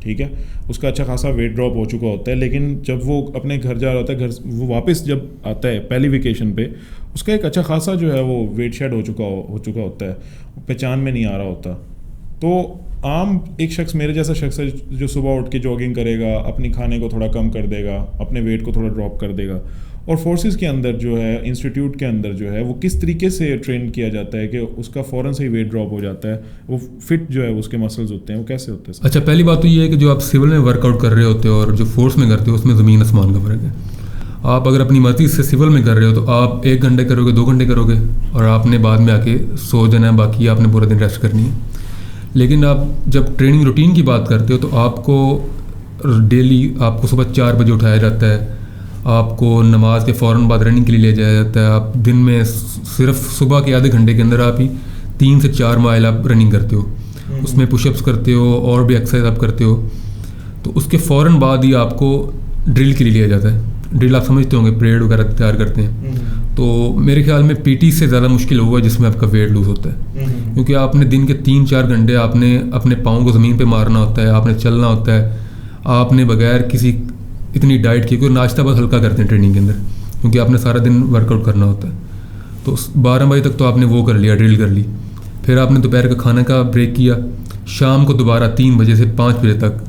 ٹھیک ہے, اس کا اچھا خاصا ویٹ ڈراپ ہو چکا ہوتا ہے, لیکن جب وہ اپنے گھر جا رہا ہوتا ہے, گھر وہ واپس جب آتا ہے پہلی ویکیشن پہ, اس کا ایک اچھا خاصا جو ہے وہ ویٹ شیڈ ہو چکا ہوتا ہے, پہچان میں نہیں آ رہا ہوتا. تو عام ایک شخص, میرے جیسا شخص ہے جو صبح اٹھ کے جاگنگ کرے گا, اپنی کھانے کو تھوڑا کم کر دے گا, اپنے ویٹ کو تھوڑا ڈراپ کر دے گا, اور فورسز کے اندر جو ہے, انسٹیٹیوٹ کے اندر جو ہے, وہ کس طریقے سے ٹرین کیا جاتا ہے کہ اس کا فوراً سے ہی ویٹ ڈراپ ہو جاتا ہے, وہ فٹ جو ہے اس کے مسلز ہوتے ہیں, وہ کیسے ہوتے ہیں؟ اچھا, پہلی بات تو یہ ہے کہ جو آپ سول میں ورک آؤٹ کر رہے ہوتے ہو اور جو فورس میں کرتے ہو, اس میں زمین آسمان کا فرق ہے. آپ اگر اپنی مرضی سے سول میں کر رہے ہو تو آپ 1 گھنٹے کرو گے, 2 گھنٹے کرو گے, اور آپ نے بعد میں آ کے سو جانا ہے, باقی آپ نے پورا دن ریسٹ کرنی ہے. لیکن آپ جب ٹریننگ روٹین کی بات کرتے ہو تو آپ کو ڈیلی آپ کو صبح 4 بجے اٹھایا جاتا ہے, آپ کو نماز کے فوراً بعد رننگ کے لیے لے جایا جاتا ہے. آپ دن میں صرف صبح کے آدھے گھنٹے کے اندر آپ ہی 3 سے 4 مائل آپ رننگ کرتے ہو, اس میں پش اپس کرتے ہو اور بھی ایکسرسائز آپ کرتے ہو. تو اس کے فوراً بعد ہی آپ کو ڈرل کے لیے لیا جاتا ہے. ڈرل آپ سمجھتے ہوں گے, پریڈ وغیرہ تیار کرتے ہیں. تو میرے خیال میں پی ٹی سے زیادہ مشکل ہوگا جس میں آپ کا ویٹ لوز ہوتا ہے, کیونکہ آپ نے دن کے 3-4 گھنٹے آپ نے اپنے پاؤں کو زمین پہ مارنا ہوتا ہے, آپ نے چلنا ہوتا ہے, آپ نے بغیر کسی اتنی ڈائٹ کی, کوئی ناشتہ بہت ہلکا کرتے ہیں ٹریننگ کے اندر, کیونکہ آپ نے سارا دن ورک آؤٹ کرنا ہوتا ہے. تو 12 بجے تک تو آپ نے وہ کر لیا, ڈرل کر لی. پھر آپ نے دوپہر کا کھانا کا بریک کیا, شام کو دوبارہ 3 بجے سے 5 بجے تک.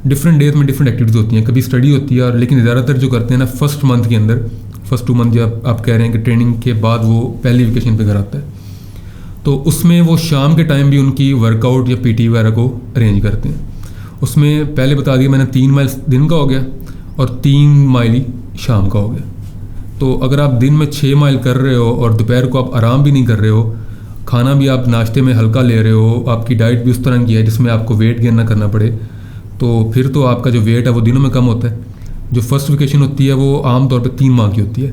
ڈفرینٹ ڈیز میں ڈفرینٹ ایکٹیویٹیز ہوتی ہیں, کبھی اسٹڈی ہوتی ہے, اور لیکن زیادہ تر جو کرتے ہیں نا فرسٹ منتھ کے اندر, فرسٹ 2 منتھ جب آپ کہہ رہے ہیں کہ ٹریننگ کے بعد وہ پہلی ویکیشن پہ گھر آتا ہے, تو اس میں وہ شام کے ٹائم بھی ان کی ورک آؤٹ یا پی ٹی وغیرہ کو ارینج کرتے ہیں. اس میں پہلے بتا دیا میں نے 3 مائل دن کا ہو گیا اور 3 مائل ہی شام کا ہو گیا. تو اگر آپ دن میں 6 مائل کر رہے ہو اور دوپہر کو آپ آرام بھی نہیں کر رہے ہو, کھانا بھی آپ ناشتے میں ہلکا لے رہے ہو, آپ کی ڈائٹ بھی اس طرح کی ہے جس میں آپ کو ویٹ گین نہ کرنا پڑے, تو پھر تو آپ کا جو ویٹ ہے وہ دنوں میں کم ہوتا ہے. جو فرسٹ ویکیشن ہوتی ہے وہ عام طور پہ 3 ماہ کی ہوتی ہے,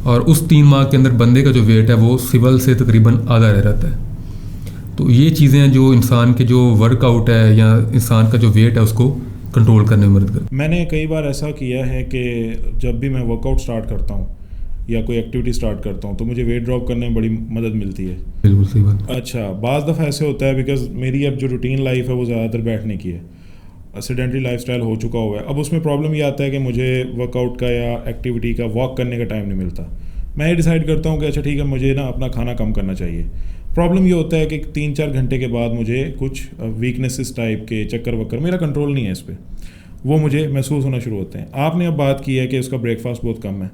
اور اس 3 ماہ کے اندر بندے کا جو ویٹ ہے وہ سول سے تقریباً آدھا رہ جاتا ہے. تو یہ چیزیں ہیں جو انسان کے جو ورک آؤٹ ہے یا انسان کا جو ویٹ ہے اس کو کنٹرول کرنے میں مدد کرتی. میں نے کئی بار ایسا کیا ہے کہ جب بھی میں ورک آؤٹ اسٹارٹ کرتا ہوں یا کوئی ایکٹیویٹی اسٹارٹ کرتا ہوں تو مجھے ویٹ ڈراپ کرنے میں بڑی مدد ملتی ہے. بالکل صحیح بات. اچھا, بعض دفعہ ایسے ہوتا ہے بیکاز میری اب جو روٹین لائف ہے وہ زیادہ تر بیٹھنے کی ہے, سیڈنٹری لائف اسٹائل ہو چکا ہوا ہے. اب اس میں پرابلم یہ آتا ہے کہ مجھے ورک آؤٹ کا یا ایکٹیویٹی کا واک کرنے کا ٹائم نہیں ملتا. میں یہ ڈیسائیڈ کرتا ہوں کہ اچھا ٹھیک ہے, مجھے نا اپنا کھانا کم کرنا چاہیے. پرابلم یہ ہوتا ہے کہ 3-4 گھنٹے کے بعد مجھے کچھ ویکنیسز ٹائپ کے چکر وکر, میرا کنٹرول نہیں ہے اس پہ, وہ مجھے محسوس ہونا شروع ہوتے ہیں. آپ نے اب بات کی ہے کہ اس کا بریک فاسٹ بہت کم ہے.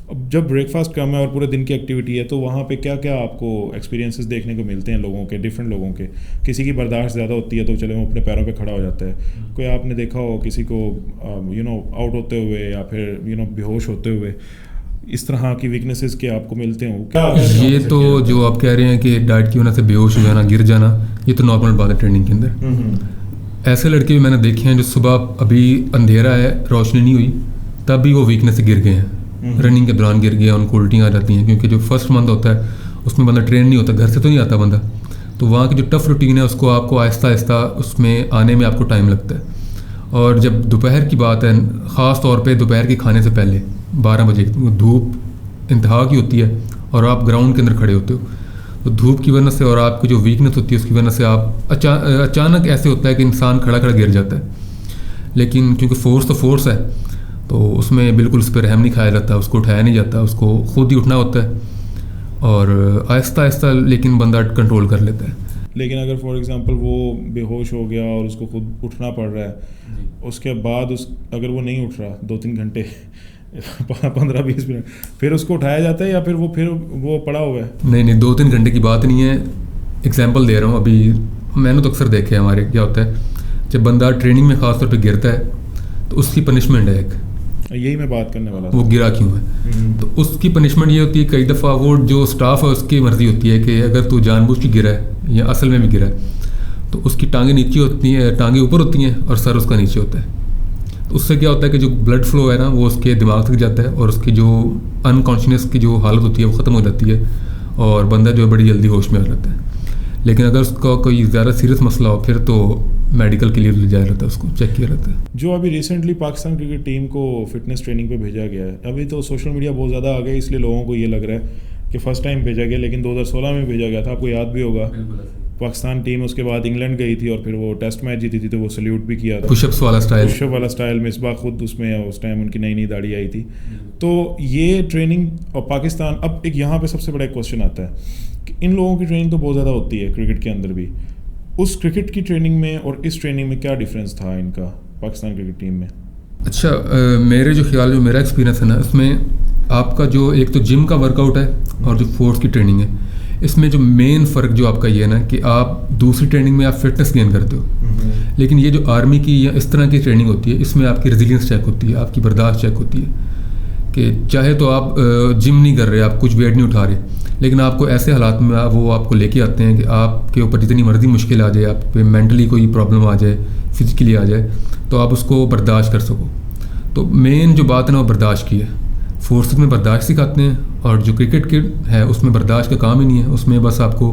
اب جب بریک فاسٹ کم ہے اور پورے دن کی ایکٹیویٹی ہے تو وہاں پہ کیا کیا آپ کو ایکسپیرینسز دیکھنے کو ملتے ہیں لوگوں کے, ڈفرینٹ لوگوں کے. کسی کی برداشت زیادہ ہوتی ہے تو چلے وہ اپنے پیروں پہ کھڑا ہو جاتا ہے. کوئی آپ نے دیکھا ہو کسی کو آؤٹ ہوتے ہوئے یا پھر بے ہوش ہوتے ہوئے, اس طرح کی ویکنیسز کے آپ کو ملتے ہوں کیا؟ یہ تو جو آپ کہہ رہے ہیں کہ ڈائٹ کی وجہ سے بے ہوش ہو جانا, گر جانا, یہ تو نارمل بات ہے ٹریننگ کے اندر. ایسے لڑکے بھی میں نے دیکھے ہیں جو صبح ابھی اندھیرا ہے, روشنی نہیں ہوئی, تب بھی وہ ویکنیس سے گر گئے ہیں, رننگ کے دوران گر گئے, ان کو الٹیاں آ جاتی ہیں. کیونکہ جو فرسٹ منتھ ہوتا ہے اس میں بندہ ٹرین نہیں ہوتا, گھر سے تو نہیں آتا بندہ, تو وہاں کی جو ٹف روٹین ہے اس کو آپ کو آہستہ آہستہ اس میں آنے میں آپ کو ٹائم لگتا ہے. اور جب دوپہر کی بات ہے, خاص طور پہ دوپہر کے کھانے سے پہلے 12 بجے دھوپ انتہا کی ہوتی ہے اور آپ گراؤنڈ کے اندر کھڑے ہوتے ہو, تو دھوپ کی وجہ سے اور آپ کی جو ویکنیس ہوتی ہے اس کی وجہ سے آپ اچانک ایسے ہوتا ہے کہ انسان کھڑا کھڑا گر جاتا ہے. لیکن کیونکہ فورس تو فورس ہے تو اس میں بالکل اس پہ رحم نہیں کھایا جاتا, اس کو اٹھایا نہیں جاتا, اس کو خود ہی اٹھنا ہوتا ہے اور آہستہ آہستہ لیکن بندہ کنٹرول کر لیتا ہے. لیکن اگر فار ایگزامپل وہ بے ہوش ہو گیا اور اس کو خود اٹھنا پڑ رہا ہے, اس کے بعد اگر وہ نہیں اٹھ رہا 2-3 گھنٹے 15-20 منٹ, پھر اس کو اٹھایا جاتا ہے یا پھر وہ پڑا ہوا ہے؟ نہیں 2-3 گھنٹے کی بات نہیں ہے, ایگزامپل دے رہا ہوں. ابھی میں نے تو اکثر دیکھے ہمارے کیا ہوتا ہے جب بندہ ٹریننگ میں خاص طور پہ گرتا ہے تو اس کی پنشمنٹ ہے ایک, یہی میں بات کرنے والا تھا, وہ گرا کیوں ہے. تو اس کی پنشمنٹ یہ ہوتی ہے, کئی دفعہ وہ جو اسٹاف ہے اس کی مرضی ہوتی ہے کہ اگر تو جان بوجھ کے گرا ہے یا اصل میں بھی گرا ہے تو اس کی ٹانگیں نیچے ہوتی ہیں, ٹانگیں اوپر ہوتی ہیں اور سر اس کا نیچے ہوتا ہے. تو اس سے کیا ہوتا ہے کہ جو بلڈ فلو ہے نا وہ اس کے دماغ تک جاتا ہے اور اس کی جو انکانشیس کی جو حالت ہوتی ہے وہ ختم ہو جاتی ہے اور بندہ جو ہے بڑی جلدی ہوش میں آ جاتا ہے. لیکن اگر اس کا کوئی زیادہ سیریس مسئلہ ہو پھر تو میڈیکل کے لیے لے جایا جاتا ہے, اس کو چیک کیا جاتا ہے. جو ابھی ریسنٹلی پاکستان کرکٹ ٹیم کو فٹنس ٹریننگ پہ بھیجا گیا ہے, ابھی تو سوشل میڈیا بہت زیادہ آ گیا اس لیے لوگوں کو یہ لگ رہا ہے کہ فرسٹ ٹائم بھیجا گیا, لیکن 2016 میں بھیجا گیا تھا, آپ کو یاد بھی ہوگا. پاکستان ٹیم اس کے بعد انگلینڈ گئی تھی اور پھر وہ ٹیسٹ میچ جیتی تھی تو وہ سلیوٹ بھی کیا تھا, پش اپس والا اسٹائل مصباح خود اس میں اس ٹائم ان کی نئی نئی داڑھی آئی تھی. تو یہ ٹریننگ اور پاکستان, اب ایک یہاں پہ سب سے بڑا ایک کوشچن آتا ہے کہ ان لوگوں کی ٹریننگ تو بہت زیادہ ہوتی ہے کرکٹ کے اندر بھی, اس کرکٹ کی ٹریننگ میں اور اس ٹریننگ میں کیا ڈفرینس تھا ان کا پاکستان کرکٹ ٹیم میں؟ اچھا, میرے جو خیال جو میرا ایکسپیرینس ہے نا, اس میں آپ کا جو ایک تو جم کا ورک آؤٹ ہے اور جو فورس کی ٹریننگ ہے, اس میں جو مین فرق جو آپ کا یہ ہے نا کہ آپ دوسری ٹریننگ میں آپ فٹنس گین کرتے ہو, لیکن یہ جو آرمی کی یا اس طرح کی ٹریننگ ہوتی ہے اس میں آپ کی ریزیلینس چیک ہوتی ہے, آپ کی برداشت چیک ہوتی ہے کہ چاہے تو آپ جم نہیں کر رہے, آپ کچھ ویٹ نہیں اٹھا رہے, لیکن آپ کو ایسے حالات میں وہ آپ کو لے کے آتے ہیں کہ آپ کے اوپر جتنی مرضی مشکل آ جائے, آپ پہ مینٹلی کوئی پرابلم آ جائے, فزیکلی آ جائے, تو آپ اس کو برداشت کر سکو. تو مین جو بات ہے نا وہ برداشت کی ہے. فورسز میں برداشت سکھاتے ہیں, اور جو کرکٹ کے ہے اس میں برداشت کا کام ہی نہیں ہے, اس میں بس آپ کو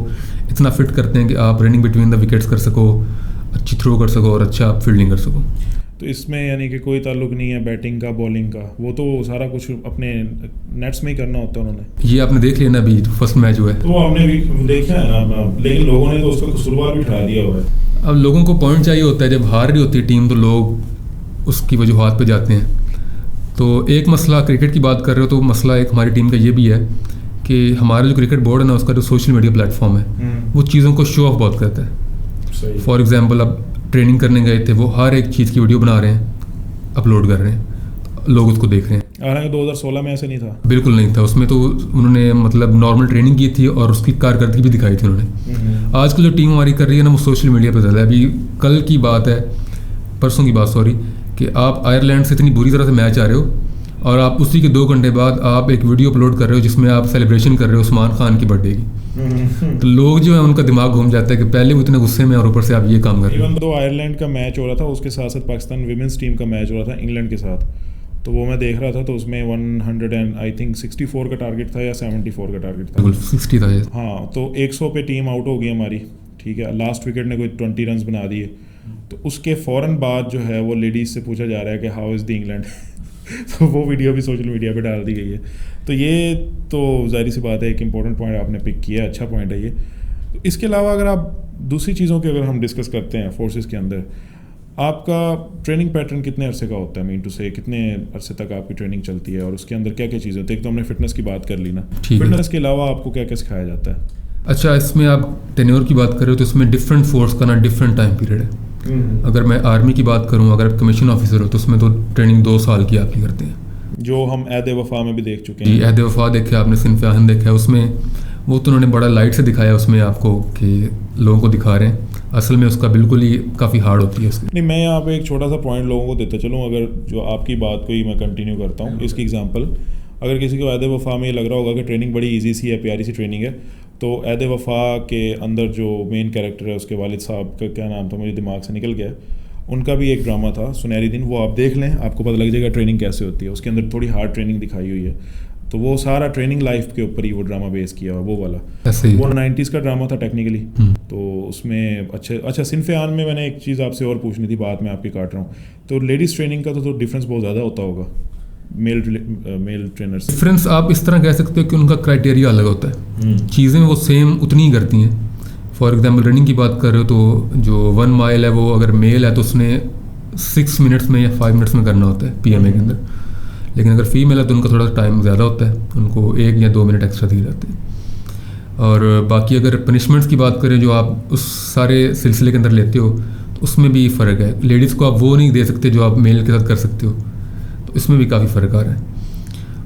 اتنا فٹ کرتے ہیں کہ آپ رننگ بٹوین دا وکٹس کر سکو, اچھی تھرو کر سکو اور اچھا آپ فیلڈنگ کر سکو. تو اس میں یعنی کہ کوئی تعلق نہیں ہے بیٹنگ کا بالنگ کا, وہ تو سارا کچھ اپنے نیٹس میں ہی کرنا ہوتا ہے انہوں نے. یہ آپ نے دیکھ لیا نا ابھی فرسٹ میچ ہوا ہے, تو وہ ہم نے بھی دیکھا ہے نا, لیکن لوگوں نے تو اس کو قصوروار بھی ٹھہرا دیا ہوا ہے. اب لوگوں کو پوائنٹ چاہیے ہوتا ہے, جب ہار رہی ہوتی ہے ٹیم تو لوگ اس کی وجوہات پہ جاتے ہیں. تو ایک مسئلہ کرکٹ کی بات کر رہے ہو, تو مسئلہ ایک ہماری ٹیم کا یہ بھی ہے کہ ہمارا جو کرکٹ بورڈ ہے نا, اس کا جو سوشل میڈیا پلیٹ فارم ہے وہ چیزوں کو شو آف بہت کرتا ہے. فار ایگزامپل اب ٹریننگ کرنے گئے تھے, وہ ہر ایک چیز کی ویڈیو بنا رہے ہیں, اپلوڈ کر رہے ہیں, لوگ اس کو دیکھ رہے ہیں. حالانکہ 2016 میں ایسا نہیں تھا, بالکل نہیں تھا. اس میں تو انہوں نے مطلب نارمل ٹریننگ کی تھی اور اس کی کارکردگی بھی دکھائی تھی انہوں نے. آج کل جو ٹیم ہماری کر رہی ہے نا, وہ سوشل میڈیا پہ زیادہ ہے. ابھی کل کی بات ہے, پرسوں کی بات سوری, کہ آپ آئرلینڈ سے اتنی بری طرح سے میچ آ رہے ہو اور آپ اسی کے 2 گھنٹے بعد آپ ایک ویڈیو اپلوڈ کر رہے ہو جس میں آپ سیلیبریشن کر رہے ہو عثمان خان کی برتھ ڈے کی. تو لوگ جو ہے ان کا دماغ گھوم جاتا ہے کہ پہلے وہ اتنے غصے میں اور اوپر سے آپ یہ کام کر رہے ہیں. تو آئرلینڈ کا میچ ہو رہا تھا, اس کے ساتھ ساتھ پاکستان ویمنس ٹیم کا میچ ہو رہا تھا انگلینڈ کے ساتھ, تو وہ میں دیکھ رہا تھا. تو اس میں 164 کا ٹارگیٹ تھا یا 74 کا ٹارگیٹ تھا, 60 تھا. ہاں, تو 100 پہ ٹیم آؤٹ ہو گئی ہماری, ٹھیک ہے. لاسٹ وکٹ نے کوئی 20 رنز بنا دیے. تو اس کے فوراً بعد جو ہے وہ لیڈیز سے پوچھا جا رہا ہے کہ ہاؤ از دی انگلینڈ. تو وہ ویڈیو بھی سوشل میڈیا پہ ڈال دی گئی ہے. تو یہ تو ظاہری سی بات ہے, ایک امپورٹنٹ پوائنٹ آپ نے پک کیا ہے, اچھا پوائنٹ ہے یہ. تو اس کے علاوہ اگر آپ دوسری چیزوں کے اگر ہم ڈسکس کرتے ہیں فورسز کے اندر, آپ کا ٹریننگ پیٹرن کتنے عرصے کا ہوتا ہے؟ مین ٹو سے کتنے عرصے تک آپ کی ٹریننگ چلتی ہے اور اس کے اندر کیا کیا چیزیں ہوتی ہیں؟ ایک تو ہم نے فٹنس کی بات کر لی نا, فٹنس کے علاوہ آپ کو کیا کیا سکھایا جاتا ہے؟ اچھا, اس میں آپ ٹینیور کی بات کر رہے ہو تو اس میں ڈفرینٹ فورس کا نا ڈفرینٹ ٹائم پیریڈ ہے. اگر میں آرمی کی بات کروں, اگر آپ کمیشن آفیسر ہو تو اس میں تو ٹریننگ 2 سال کی آپ کی کرتے ہیں, جو ہم عہد وفا میں بھی دیکھ چکے ہیں. جی, عہد وفا دیکھا آپ نے, صنف آہن دیکھا ہے. اس میں وہ تو انہوں نے بڑا لائٹ سے دکھایا اس میں آپ کو کہ لوگوں کو دکھا رہے ہیں, اصل میں اس کا بالکل ہی کافی ہارڈ ہوتی ہے اس کی. نہیں, میں یہاں پہ ایک چھوٹا سا پوائنٹ لوگوں کو دیتا چلوں. اگر جو آپ کی بات کو ہی میں کنٹینیو کرتا ہوں, اس کی ایگزامپل اگر کسی کو عہد وفا میں یہ لگ رہا ہوگا کہ ٹریننگ بڑی ایزی سی ہے, پیاری سی ٹریننگ ہے, تو عہد وفا کے اندر جو مین کیریکٹر ہے اس کے والد صاحب کا کیا نام تھا, مجھے دماغ سے نکل گیا, ان کا بھی ایک ڈرامہ تھا سنہری دن, وہ آپ دیکھ لیں, آپ کو پتہ لگ جائے گا ٹریننگ کیسے ہوتی ہے. اس کے اندر تھوڑی ہارڈ ٹریننگ دکھائی ہوئی ہے. تو وہ سارا ٹریننگ لائف کے اوپر ہی وہ ڈرامہ بیس کیا ہوا, وہ والا. وہ 90s کا ڈرامہ تھا ٹیکنیکلی. تو اس میں اچھا صنف عام میں نے ایک چیز آپ سے اور پوچھنی تھی, بات میں آپ کی کاٹ رہا ہوں. تو لیڈیز ٹریننگ کا تو ڈفرینس بہت زیادہ ہوتا ہوگا میل ٹرینر سے. ڈفرینس آپ اس طرح کہہ سکتے ہو کہ ان کا کرائٹیریا الگ ہوتا ہے, چیزیں وہ سیم اتنی ہی کرتی ہیں. فار ایگزامپل رننگ کی بات کر رہے ہو تو جو 1 مائل ہے وہ اگر میل ہے تو اس نے 6 منٹس میں یا 5 منٹس میں کرنا ہوتا ہے پی ایم اے کے اندر, لیکن اگر فیمیل ہے تو ان کا تھوڑا ٹائم زیادہ ہوتا ہے, ان کو 1 یا 2 منٹ ایکسٹرا دیے جاتے ہیں. اور باقی اگر پنشمنٹس کی بات کریں جو آپ اس سارے سلسلے کے اندر لیتے ہو تو اس میں بھی فرق ہے. لیڈیز کو آپ وہ نہیں دے سکتے جو آپ میل کے ساتھ کر سکتے ہو, تو اس میں بھی کافی فرق آ رہا ہے.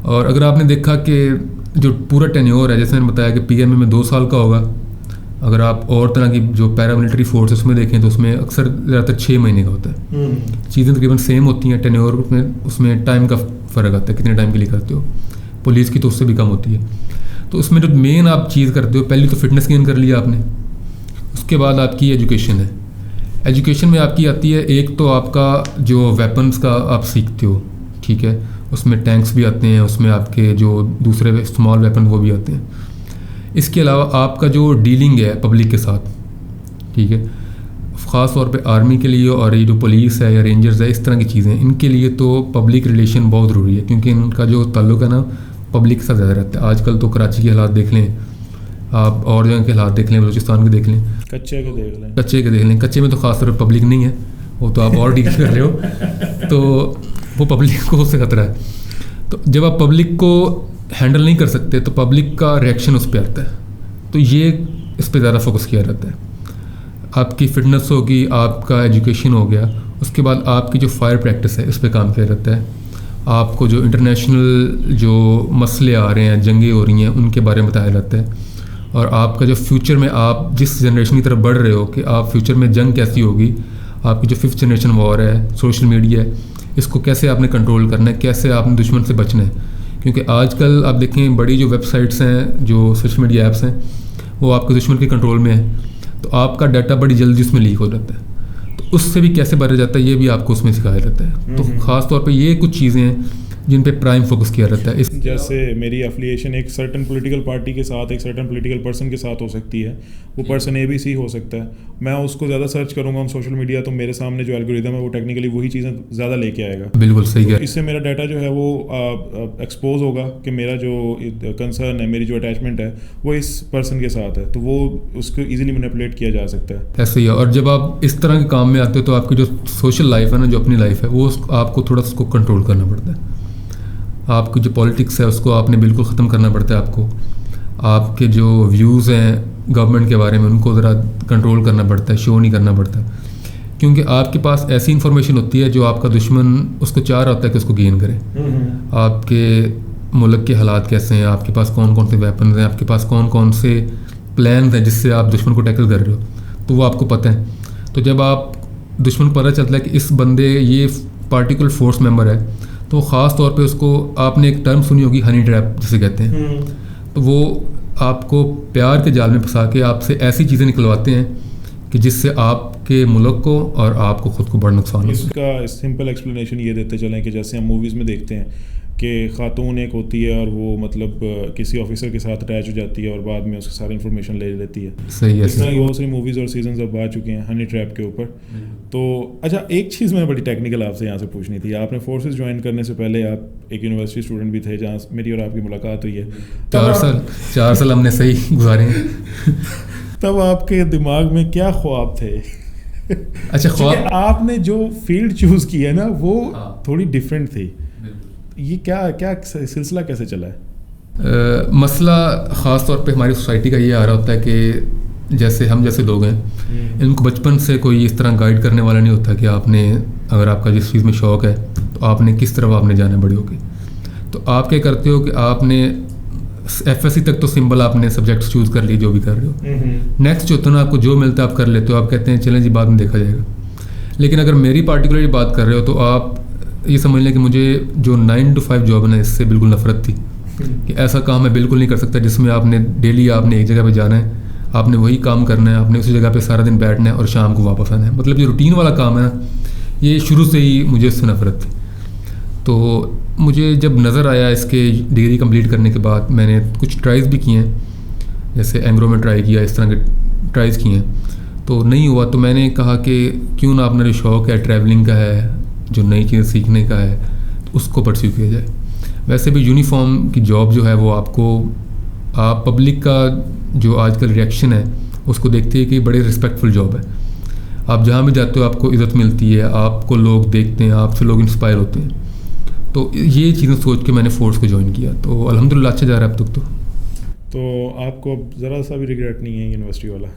اور اگر آپ نے دیکھا کہ جو پورا ٹینیور ہے, جیسے میں نے بتایا کہ پی ایم اے میں 2 سال کا ہوگا, اگر آپ اور طرح کی جو پیراملٹری فورس اس میں دیکھیں تو اس میں اکثر زیادہ تر 6 مہینے کا ہوتا ہے. چیزیں تقریباً سیم ہوتی ہیں, ٹینیور میں اس میں ٹائم کا فرق آتا ہے, کتنے ٹائم کے لیے کرتے ہو. پولیس کی تو اس سے بھی کم ہوتی ہے. تو اس میں جو مین آپ چیز کرتے ہو, پہلی تو فٹنس گین کر لیا آپ نے, اس کے بعد آپ کی ایجوکیشن ہے. ایجوکیشن میں آپ کی آتی ہے ایک تو آپ کا جو ویپنس کا آپ سیکھتے ہو, ٹھیک ہے, اس میں ٹینکس بھی آتے ہیں, اس میں آپ کے جو دوسرے اسمال ویپن وہ بھی آتے ہیں. اس کے علاوہ آپ کا جو ڈیلنگ ہے پبلک کے ساتھ, ٹھیک ہے, خاص طور پہ آرمی کے لیے اور یہ جو پولیس ہے یا رینجرز ہے, اس طرح کی چیزیں, ان کے لیے تو پبلک ریلیشن بہت ضروری ہے, کیونکہ ان کا جو تعلق ہے نا پبلک کے ساتھ زیادہ رہتا ہے. آج کل تو کراچی کے حالات دیکھ لیں آپ اور جگہ کے حالات دیکھ لیں، بلوچستان کے دیکھ لیں، کچے کے دیکھ لیں، کچے میں تو خاص طور پہ پبلک نہیں ہے، وہ تو آپ اور ڈیل کر رہے ہو، تو وہ پبلک کو اس سے خطرہ ہے. تو جب آپ پبلک کو ہینڈل نہیں کر سکتے تو پبلک کا ریئیکشن اس پہ آتا ہے، تو یہ اس پہ زیادہ فوکس کیا جاتا ہے. آپ کی فٹنس ہوگی، آپ کا ایجوکیشن ہو گیا، اس کے بعد آپ کی جو فائر پریکٹس ہے اس پہ کام کیا جاتا ہے. آپ کو جو انٹرنیشنل جو مسئلے آ رہے ہیں، جنگیں ہو رہی ہیں، ان کے بارے میں بتایا جاتا ہے. اور آپ کا جو فیوچر میں آپ جس جنریشن کی طرف بڑھ رہے ہو کہ آپ فیوچر میں جنگ کیسی ہوگی، آپ کی جو 5th جنریشن وار ہے، سوشل میڈیا ہے، اس کو کیسے آپ نے کنٹرول کرنا ہے، کیسے آپ نے دشمن سے بچنا ہے. کیونکہ آج کل آپ دیکھیں بڑی جو ویب سائٹس ہیں، جو سوشل میڈیا ایپس ہیں، وہ آپ کے دشمن کے کنٹرول میں ہیں، تو آپ کا ڈیٹا بڑی جلدی اس میں لیک ہو جاتا ہے. تو اس سے بھی کیسے بچا جاتا ہے یہ بھی آپ کو اس میں سکھایا جاتا ہے. تو خاص طور پہ یہ کچھ چیزیں ہیں جن پہ پرائم فوکس کیا جاتا ہے. جیسے میری افیلیشن ایک سرٹن پولیٹیکل پارٹی کے ساتھ، ایک سرٹن پولیٹیکل پرسن کے ساتھ ہو سکتی ہے، وہ پرسن ABC ہو سکتا ہے. میں اس کو زیادہ سرچ کروں گا آن سوشل میڈیا تو میرے سامنے جو الگوریدم ہے وہ ٹیکنیکلی وہی چیزیں زیادہ لے کے آئے گا. بالکل صحیح ہے. اس سے میرا ڈیٹا جو ہے وہ ایکسپوز ہوگا کہ میرا جو کنسرن ہے، میری جو اٹیچمنٹ ہے وہ اس پرسن کے ساتھ ہے، تو وہ اس کو ایزیلی مینیپولیٹ کیا جا سکتا ہے. ایسے ہی ہے. اور جب آپ اس طرح کے کام میں آتے ہو تو آپ کی جو سوشل لائف ہے نا، جو اپنی لائف ہے، وہ آپ کو تھوڑا اس کو کنٹرول کرنا پڑتا ہے. آپ کی جو پالیٹکس ہے اس کو آپ نے بالکل ختم کرنا پڑتا ہے. آپ کے جو ویوز ہیں گورنمنٹ کے بارے میں ان کو ذرا کنٹرول کرنا پڑتا ہے، شو نہیں کرنا پڑتا، کیونکہ آپ کے پاس ایسی انفارمیشن ہوتی ہے جو آپ کا دشمن اس کو چاہ رہا ہوتا ہے کہ اس کو گین کرے. آپ کے ملک کے حالات کیسے ہیں، آپ کے پاس کون کون سے ویپنز ہیں، آپ کے پاس کون کون سے پلانز ہیں جس سے آپ دشمن کو ٹیکل کر رہے ہو، تو وہ آپ کو پتہ ہے. تو جب آپ دشمن کو پتہ چلتا ہے کہ اس بندے یہ پارٹیکولر فورس ممبر ہے، تو خاص طور پہ اس کو آپ نے ایک ٹرم سنی ہوگی ہنی ٹریپ جسے کہتے ہیں، تو وہ آپ کو پیار کے جال میں پھنسا کے آپ سے ایسی چیزیں نکلواتے ہیں کہ جس سے آپ کے ملک کو اور آپ کو خود کو بڑا نقصان ہو. اس کا سمپل ایکسپلینیشن یہ دیتے چلیں کہ جیسے ہم موویز میں دیکھتے ہیں کہ خاتون ایک ہوتی ہے اور وہ مطلب کسی آفیسر کے ساتھ اٹیچ ہو جاتی ہے اور بعد میں اس کی ساری انفارمیشن لے لیتی ہے. صحیح ہے. اس طرح کی بہت ساری موویز اور سیزنز اب آ چکے ہیں ہنی ٹریپ کے اوپر. تو اچھا، ایک چیز میں بڑی ٹیکنیکل آپ سے یہاں سے پوچھنی تھی. آپ نے فورسز جوائن کرنے سے پہلے آپ ایک یونیورسٹی اسٹوڈنٹ بھی تھے جہاں میری اور آپ کی ملاقات ہوئی ہے. 4 سال ہم نے صحیح گزارے ہیں. تب آپ کے دماغ میں کیا خواب تھے؟ اچھا، خواب آپ نے جو فیلڈ چوز کی ہے نا وہ تھوڑی ڈفرینٹ تھی. یہ کیا سلسلہ کیسے چلا ہے؟ مسئلہ خاص طور پہ ہماری سوسائٹی کا یہ آ رہا ہوتا ہے کہ جیسے ہم جیسے لوگ ہیں ان کو بچپن سے کوئی اس طرح گائیڈ کرنے والا نہیں ہوتا کہ آپ نے اگر آپ کا جس چیز میں شوق ہے تو آپ نے کس طرف آپ نے جانا بڑی ہو کے. تو آپ کیا کرتے ہو کہ آپ نے FSC تک تو سمپل آپ نے سبجیکٹس چوز کر لیے جو بھی کر رہے ہو. نیکسٹ جو ہوتا ہے نا، آپ کو جو ملتا ہے آپ کر لیتے ہو، آپ کہتے ہیں چلیں جی بعد میں دیکھا جائے گا. لیکن اگر میری پارٹیکولرلی بات کر رہے ہو تو آپ یہ سمجھ لیں کہ مجھے جو 9 to 5 جاب ہے اس سے بالکل نفرت تھی کہ ایسا کام میں بالکل نہیں کر سکتا جس میں آپ نے ڈیلی آپ نے ایک جگہ پہ جانا ہے، آپ نے وہی کام کرنا ہے، آپ نے اسی جگہ پہ سارا دن بیٹھنا ہے اور شام کو واپس آنا ہے. مطلب جو روٹین والا کام ہے یہ شروع سے ہی مجھے اس سے نفرت تھی. تو مجھے جب نظر آیا اس کے ڈگری کمپلیٹ کرنے کے بعد میں نے کچھ ٹرائز بھی کیے ہیں، جیسے اینگرو میں ٹرائی کیا، اس طرح کے ٹرائز کیے ہیں تو نہیں ہوا. تو میں نے کہا کہ کیوں نہ اپنا جو شوق ہے ٹریولنگ کا ہے، جو نئی چیزیں سیکھنے کا ہے، تو اس کو پرسیو کیا جائے. ویسے بھی یونیفارم کی جاب جو ہے وہ آپ پبلک کا جو آج کل ریئیکشن ہے اس کو دیکھتے ہیں کہ بڑے رسپیکٹفل جاب ہے. آپ جہاں بھی جاتے ہو آپ کو عزت ملتی ہے، آپ کو لوگ دیکھتے ہیں، آپ سے لوگ انسپائر ہوتے ہیں. تو یہ چیزیں سوچ کے میں نے فورس کو جوائن کیا. تو الحمدللہ اچھا جا رہا ہے اب تک. تو آپ کو ذرا سا بھی ریگریٹ نہیں ہے یونیورسٹی والا؟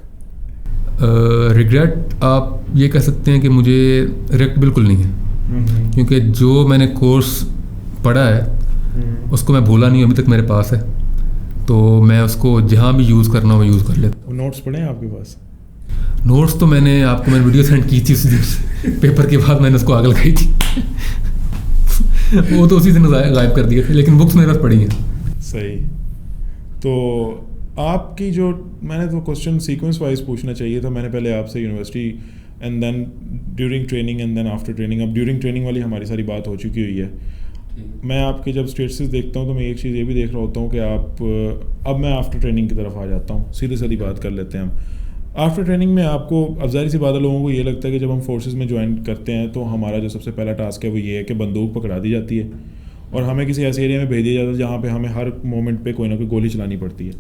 ریگریٹ آپ یہ کہہ سکتے ہیں کہ مجھے ریگریٹ بالکل نہیں ہے، کیونکہ جو میں نے کورس پڑھا ہے اس کو میں بھولا نہیں ابھی تک میرے پاس ہے. تو میں اس کو جہاں بھی یوز کرنا ہو یوز کر لیتا ہوں. نوٹس پڑھے ہیں آپ کے پاس؟ نوٹس تو میں نے آپ کو میں ویڈیو سینڈ کی تھی اس دن پیپر کے بعد میں نے اس کو آگ لگائی تھی وہ تو اسی دن غائب کر دیے تھے، لیکن بکس میرے پاس پڑھی ہیں. صحیح. تو آپ کی جو میں نے تو کوشچن سیکوینس وائز پوچھنا چاہیے تھا. میں نے پہلے آپ سے university and then during training and then after training. اب ڈیورنگ ٹریننگ والی ہماری ساری بات ہو چکی ہوئی ہے. میں آپ کے جب اسٹیٹسز دیکھتا ہوں تو میں ایک چیز یہ بھی دیکھ رہا ہوتا ہوں کہ آپ اب میں آفٹر ٹریننگ کی طرف آ جاتا ہوں. سیدھی سیدھی بات کر لیتے ہیں ہم. آفٹر ٹریننگ میں آپ کو اب ظاہر سی بات ہے لوگوں کو یہ لگتا ہے کہ جب ہم فورسز میں جوائن کرتے ہیں تو ہمارا جو سب سے پہلا ٹاسک ہے وہ یہ ہے کہ بندوق پکڑا دی جاتی ہے اور ہمیں کسی ایسے ایریا میں بھیج دیا جاتا ہے جہاں پہ ہمیں ہر مومنٹ پہ کوئی نہ کوئی گولی چلانی پڑتی ہے.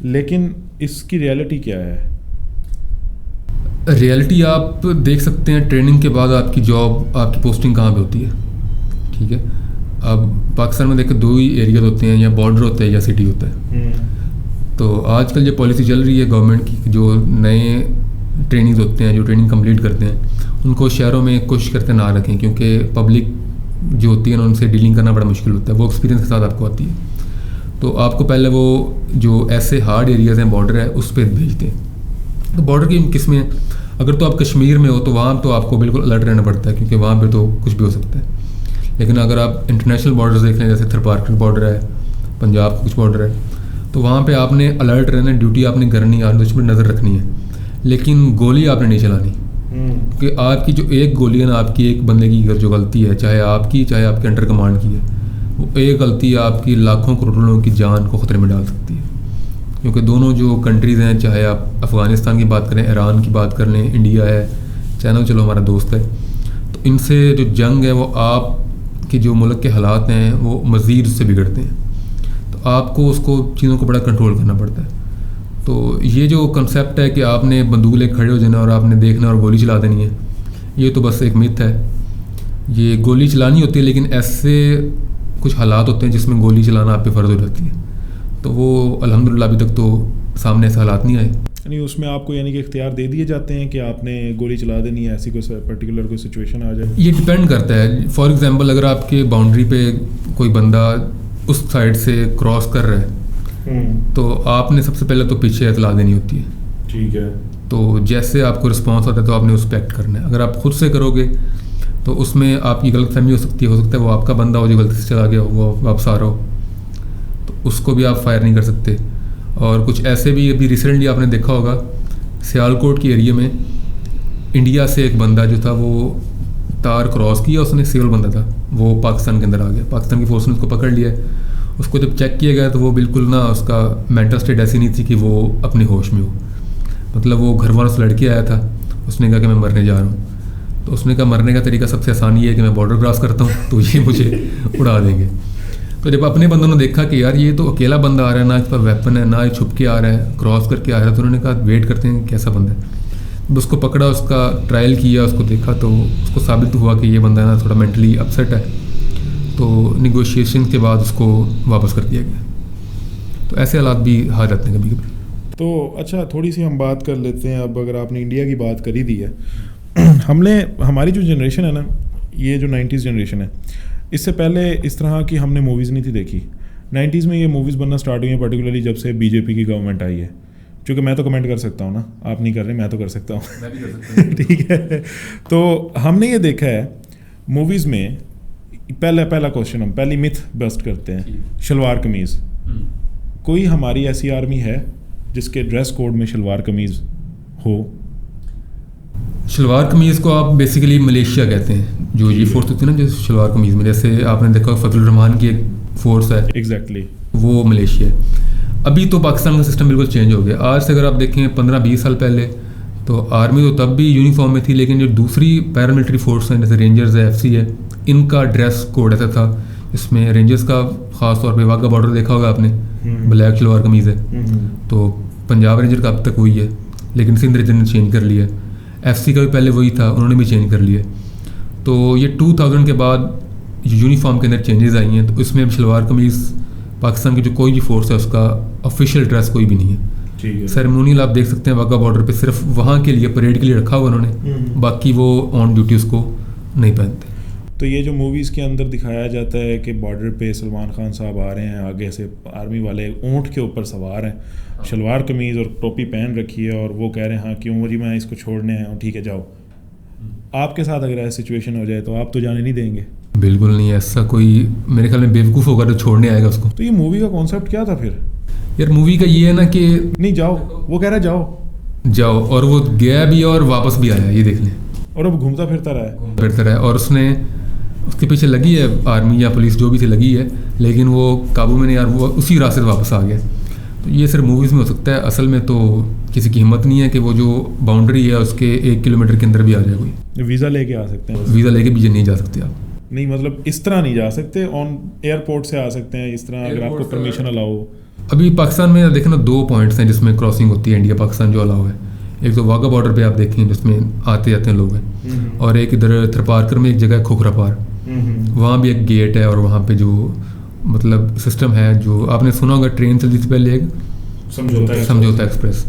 لیکن اس کی ریئلٹی کیا ہے؟ ریئلٹی آپ دیکھ سکتے ہیں ٹریننگ کے بعد آپ کی جاب، آپ کی پوسٹنگ کہاں پہ ہوتی ہے. ٹھیک ہے، اب پاکستان میں دیکھیں 2 ہی ایریاز ہوتے ہیں، یا بارڈر ہوتا ہے یا سٹی ہوتا ہے. تو آج کل جو پالیسی چل رہی ہے گورنمنٹ کی، جو نئے ٹریننگز ہوتے ہیں، جو ٹریننگ کمپلیٹ کرتے ہیں، ان کو شہروں میں کوشش کرتے نہ رکھیں، کیونکہ پبلک جو ہوتی ہے نا ان سے ڈیلنگ کرنا بڑا مشکل ہوتا ہے. وہ ایکسپیرینس کے ساتھ آپ کو آتی ہے. تو آپ کو پہلے وہ جو ایسے ہارڈ ایریاز ہیں، بارڈر ہے، اس پہ بھیجتے ہیں. تو بارڈر کی قسمیں، اگر تو آپ کشمیر میں ہو تو وہاں تو آپ کو بالکل الرٹ رہنا پڑتا ہے، کیونکہ وہاں پہ تو کچھ بھی ہو سکتا ہے. لیکن اگر آپ انٹرنیشنل بارڈرز دیکھ لیں، جیسے تھرپارکر بارڈر ہے، پنجاب کا کچھ بارڈر ہے، تو وہاں پہ آپ نے الرٹ رہنا، ڈیوٹی آپ نے کرنی ہے، دشمن نظر رکھنی ہے، لیکن گولی آپ نے نہیں چلانی. کہ آپ کی جو ایک گولی ہے نا، آپ کی ایک بندے کی جو غلطی ہے، چاہے آپ کی چاہے آپ کے انڈر کمانڈ کی ہے، وہ ایک غلطی آپ کی لاکھوں کروڑوں کی جان کو خطرے میں ڈال سکتی ہے. کیونکہ دونوں جو کنٹریز ہیں، چاہے آپ افغانستان کی بات کریں، ایران کی بات کر لیں، انڈیا ہے، چائنا چلو ہمارا دوست ہے، تو ان سے جو جنگ ہے وہ آپ کے جو ملک کے حالات ہیں وہ مزید اس سے بگڑتے ہیں. تو آپ کو اس کو چیزوں کو بڑا کنٹرول کرنا پڑتا ہے. تو یہ جو کنسیپٹ ہے کہ آپ نے بندوق لے کھڑے ہو جانا اور آپ نے دیکھنا اور گولی چلا دینی ہے، یہ تو بس ایک میتھ ہے. یہ گولی چلانی ہوتی ہے، لیکن ایسے کچھ حالات ہوتے ہیں جس میں گولی چلانا آپ پہ فرض ہو جاتی ہے. تو وہ الحمدللہ ابھی تک تو سامنے ایسے حالات نہیں آئے. یعنی اس میں آپ کو یعنی کہ اختیار دے دیے جاتے ہیں کہ آپ نے گولی چلا دینی ہے، ایسی کوئی پرٹیکولر کوئی سچویشن آ جائے؟ یہ ڈپینڈ کرتا ہے. فار ایگزامپل اگر آپ کے باؤنڈری پہ کوئی بندہ اس سائڈ سے کراس کر رہا ہے تو آپ نے سب سے پہلے تو پیچھے اطلاع دینی ہوتی ہے. ٹھیک ہے. تو جیسے آپ کو رسپانس ہوتا ہے تو آپ نے اس پہ ایکٹ کرنا ہے. اگر آپ خود سے کرو گے تو اس میں آپ کی غلط فہمی ہو سکتا ہے وہ آپ کا بندہ ہو جو غلطی سے چلا گیا ہو، وہ واپس آ رہا ہو، تو اس کو بھی آپ فائر نہیں کر سکتے. اور کچھ ایسے بھی ابھی ریسنٹلی آپ نے دیکھا ہوگا، سیالکوٹ کی ایریا میں انڈیا سے ایک بندہ جو تھا وہ تار کراس کیا، اس نے سیول بندہ تھا، وہ پاکستان کے اندر آ گیا. پاکستان کی فورس نے اس کو پکڑ لیا. اس کو جب چیک کیا گیا تو وہ بالکل نا، اس کا مینٹل اسٹیٹ ایسی نہیں تھی کہ وہ اپنے ہوش میں ہو. مطلب وہ گھر والوں سے لڑ کے آیا تھا. اس نے کہا کہ میں مرنے جا رہا ہوں. تو اس نے کہا مرنے کا طریقہ سب سے آسان یہ ہے کہ میں بارڈر کراس کرتا ہوں تو یہ مجھے اڑا دیں گے. تو جب اپنے بندوں نے دیکھا کہ یار یہ تو اکیلا بندہ آ رہا ہے، نہ اس پر ویپن ہے، نہ یہ چھپ کے آ رہا ہے، کراس کر کے آ رہا ہے، تو انہوں نے کہا ویٹ کرتے ہیں کیسا بندہ ہے. اس کو پکڑا، اس کا ٹرائل کیا، اس کو دیکھا تو اس کو ثابت ہوا کہ یہ بندہ نا تھوڑا مینٹلی اپسیٹ ہے. تو نیگوشیشن کے بعد اس کو واپس کر دیا گیا. تو ایسے حالات بھی آ جاتے ہیں کبھی کبھی. تو اچھا، تھوڑی سی ہم بات کر لیتے ہیں. اب اگر آپ نے انڈیا کی بات کری دی ہے، ہماری جو جنریشن ہے نا، یہ جو 90s جنریشن ہے، اس سے پہلے اس طرح کی ہم نے موویز نہیں تھی دیکھی. 90s میں یہ موویز بننا اسٹارٹ ہوئی ہیں، پرٹیکولرلی جب سے بی جے پی کی گورنمنٹ آئی ہے. چونکہ میں تو کمنٹ کر سکتا ہوں نا، آپ نہیں کر رہے، میں تو کر سکتا ہوں. ٹھیک ہے. تو ہم نے یہ دیکھا ہے موویز میں، پہلا کوشچن ہم پہلی متھ بسٹ کرتے ہیں، شلوار قمیض. کوئی ہماری ایسی آرمی ہے جس کے ڈریس کوڈ میں شلوار قمیض ہو؟ شلوار قمیض کو آپ بیسیکلی ملیشیا کہتے ہیں. جو یہ فورس ہوتی ہے نا جو شلوار قمیض میں، جیسے آپ نے دیکھا فضل الرحمان کی ایک فورس ہے، ایگزیکٹلی وہ ملیشیا ہے. ابھی تو پاکستان کا سسٹم بالکل چینج ہو گیا. آج سے اگر آپ دیکھیں 15-20 سال پہلے تو آرمی تو تب بھی یونیفارم میں تھی، لیکن جو دوسری پیراملٹری فورس ہیں جیسے رینجرز ہے، ایف سی ہے، ان کا ڈریس کوڈ ایسا تھا. اس میں رینجرز کا خاص طور پہ واگا بارڈر دیکھا ہوگا آپ نے، بلیک شلوار قمیض ہے. تو پنجاب رینجر کا اب تک وہی ہے، لیکن سندھ رینجر نے چینج کر لیا. ایف سی کا بھی پہلے وہی تھا، انہوں نے بھی چینج کر لیا. تو یہ 2000 کے بعد یونیفارم کے اندر چینجز آئی ہیں. تو اس میں اب شلوار قمیض پاکستان کی جو کوئی بھی فورس ہے اس کا آفیشیل ڈریس کوئی بھی نہیں ہے. سیریمونیل آپ دیکھ سکتے ہیں واگا بارڈر پہ صرف وہاں کے لیے، پریڈ کے لیے رکھا ہوا انہوں نے، باقی وہ آن ڈیوٹی اس کو نہیں پہنتے. تو یہ جو موویز کے اندر دکھایا جاتا ہے کہ بارڈر پہ سلمان خان صاحب آ رہے ہیں، آگے سے آرمی والے اونٹ کے اوپر سوار ہیں، شلوار قمیض اور ٹوپی پہن رکھی ہے، اور وہ کہہ رہے ہیں ہاں کیوں جی میں اس کو چھوڑنے آیا ہوں، ٹھیک ہے جاؤ. آپ کے ساتھ اگر ایسی سچویشن ہو جائے تو آپ تو جانے نہیں دیں گے؟ بالکل نہیں. ایسا کوئی میرے خیال میں بیوقوف ہوگا جو چھوڑنے آئے گا اس کو. تو یہ مووی کا کانسیپٹ کیا تھا پھر؟ یار مووی کا یہ ہے نا کہ نہیں جاؤ، وہ کہہ رہا ہے جاؤ، اور وہ گیا بھی اور واپس بھی آیا، یہ دیکھ لیں. اور اب گھومتا پھرتا رہا ہے. اور اس نے اس کے پیچھے لگی ہے آرمی یا پولیس جو بھی تھی لگی ہے، لیکن وہ قابو میں نہیں آ رہا، وہ اسی راستے سے واپس آ گیا. تو یہ صرف موویز میں ہو سکتا ہے، اصل میں تو کسی کی ہمت نہیں ہے کہ وہ جو باؤنڈری ہے اس کے 1 کلومیٹر کے اندر بھی آ جائے کوئی. ویزا لے کے آ سکتے ہیں؟ ویزا لے کے بھی نہیں جا سکتے آپ. نہیں مطلب اس طرح نہیں جا سکتے، آن ایئرپورٹ سے آ سکتے ہیں اس طرح اگر آپ کو پرمیشن الاؤ. ابھی پاکستان میں دیکھیں نا 2 پوائنٹس ہیں جس میں کراسنگ ہوتی ہے انڈیا پاکستان جو الاؤ ہے. ایک تو واگا بارڈر پہ آپ دیکھیں جس میں آتے جاتے ہیں لوگ ہیں, اور ایک ادھر تھرپارکر میں ایک جگہ ہے کھوکھرا پار, وہاں بھی ایک گیٹ ہے, اور وہاں پہ جو مطلب سسٹم ہے جو آپ نے سنا ہوگا ٹرین چلتی تھی پہلے ایک سمجھوتا ایکسپریس,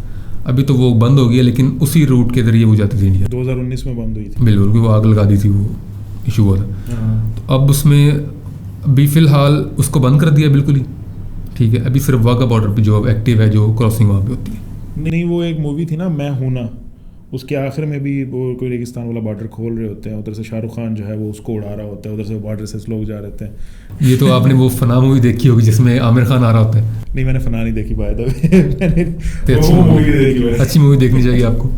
ابھی تو وہ بند ہو گیا لیکن اسی روٹ کے ذریعے وہ جاتی تھی انڈیا. 2019 میں بند ہوئی تھی بالکل, وہ آگ لگا دی تھی, وہ ایشو ہوا تھا. تو اب اس میں ابھی فی الحال اس کو بند کر دیا بالکل ہی, ٹھیک ہے. ابھی صرف واگا بارڈر پہ جو ایکٹیو ہے جو کراسنگ وہاں پہ ہوتی ہے. نہیں, وہ ایک مووی تھی نا میں ہوں نا, اس کے آخر میں بھی وہ کوئی ریگستان والا بارڈر کھول رہے ہوتے ہیں, ادھر سے شاہ رخ خان جو ہے وہ اس کو اڑا رہا ہوتا ہے, ادھر سے بارڈر سے لوگ جا رہتے ہیں. یہ تو آپ نے وہ فنا مووی دیکھی ہوگی جس میں عامر خان آ رہا ہوتا ہے. نہیں, میں نے فنا نہیں دیکھی بائی دا وے. اچھی مووی دیکھنی چاہیے آپ کو.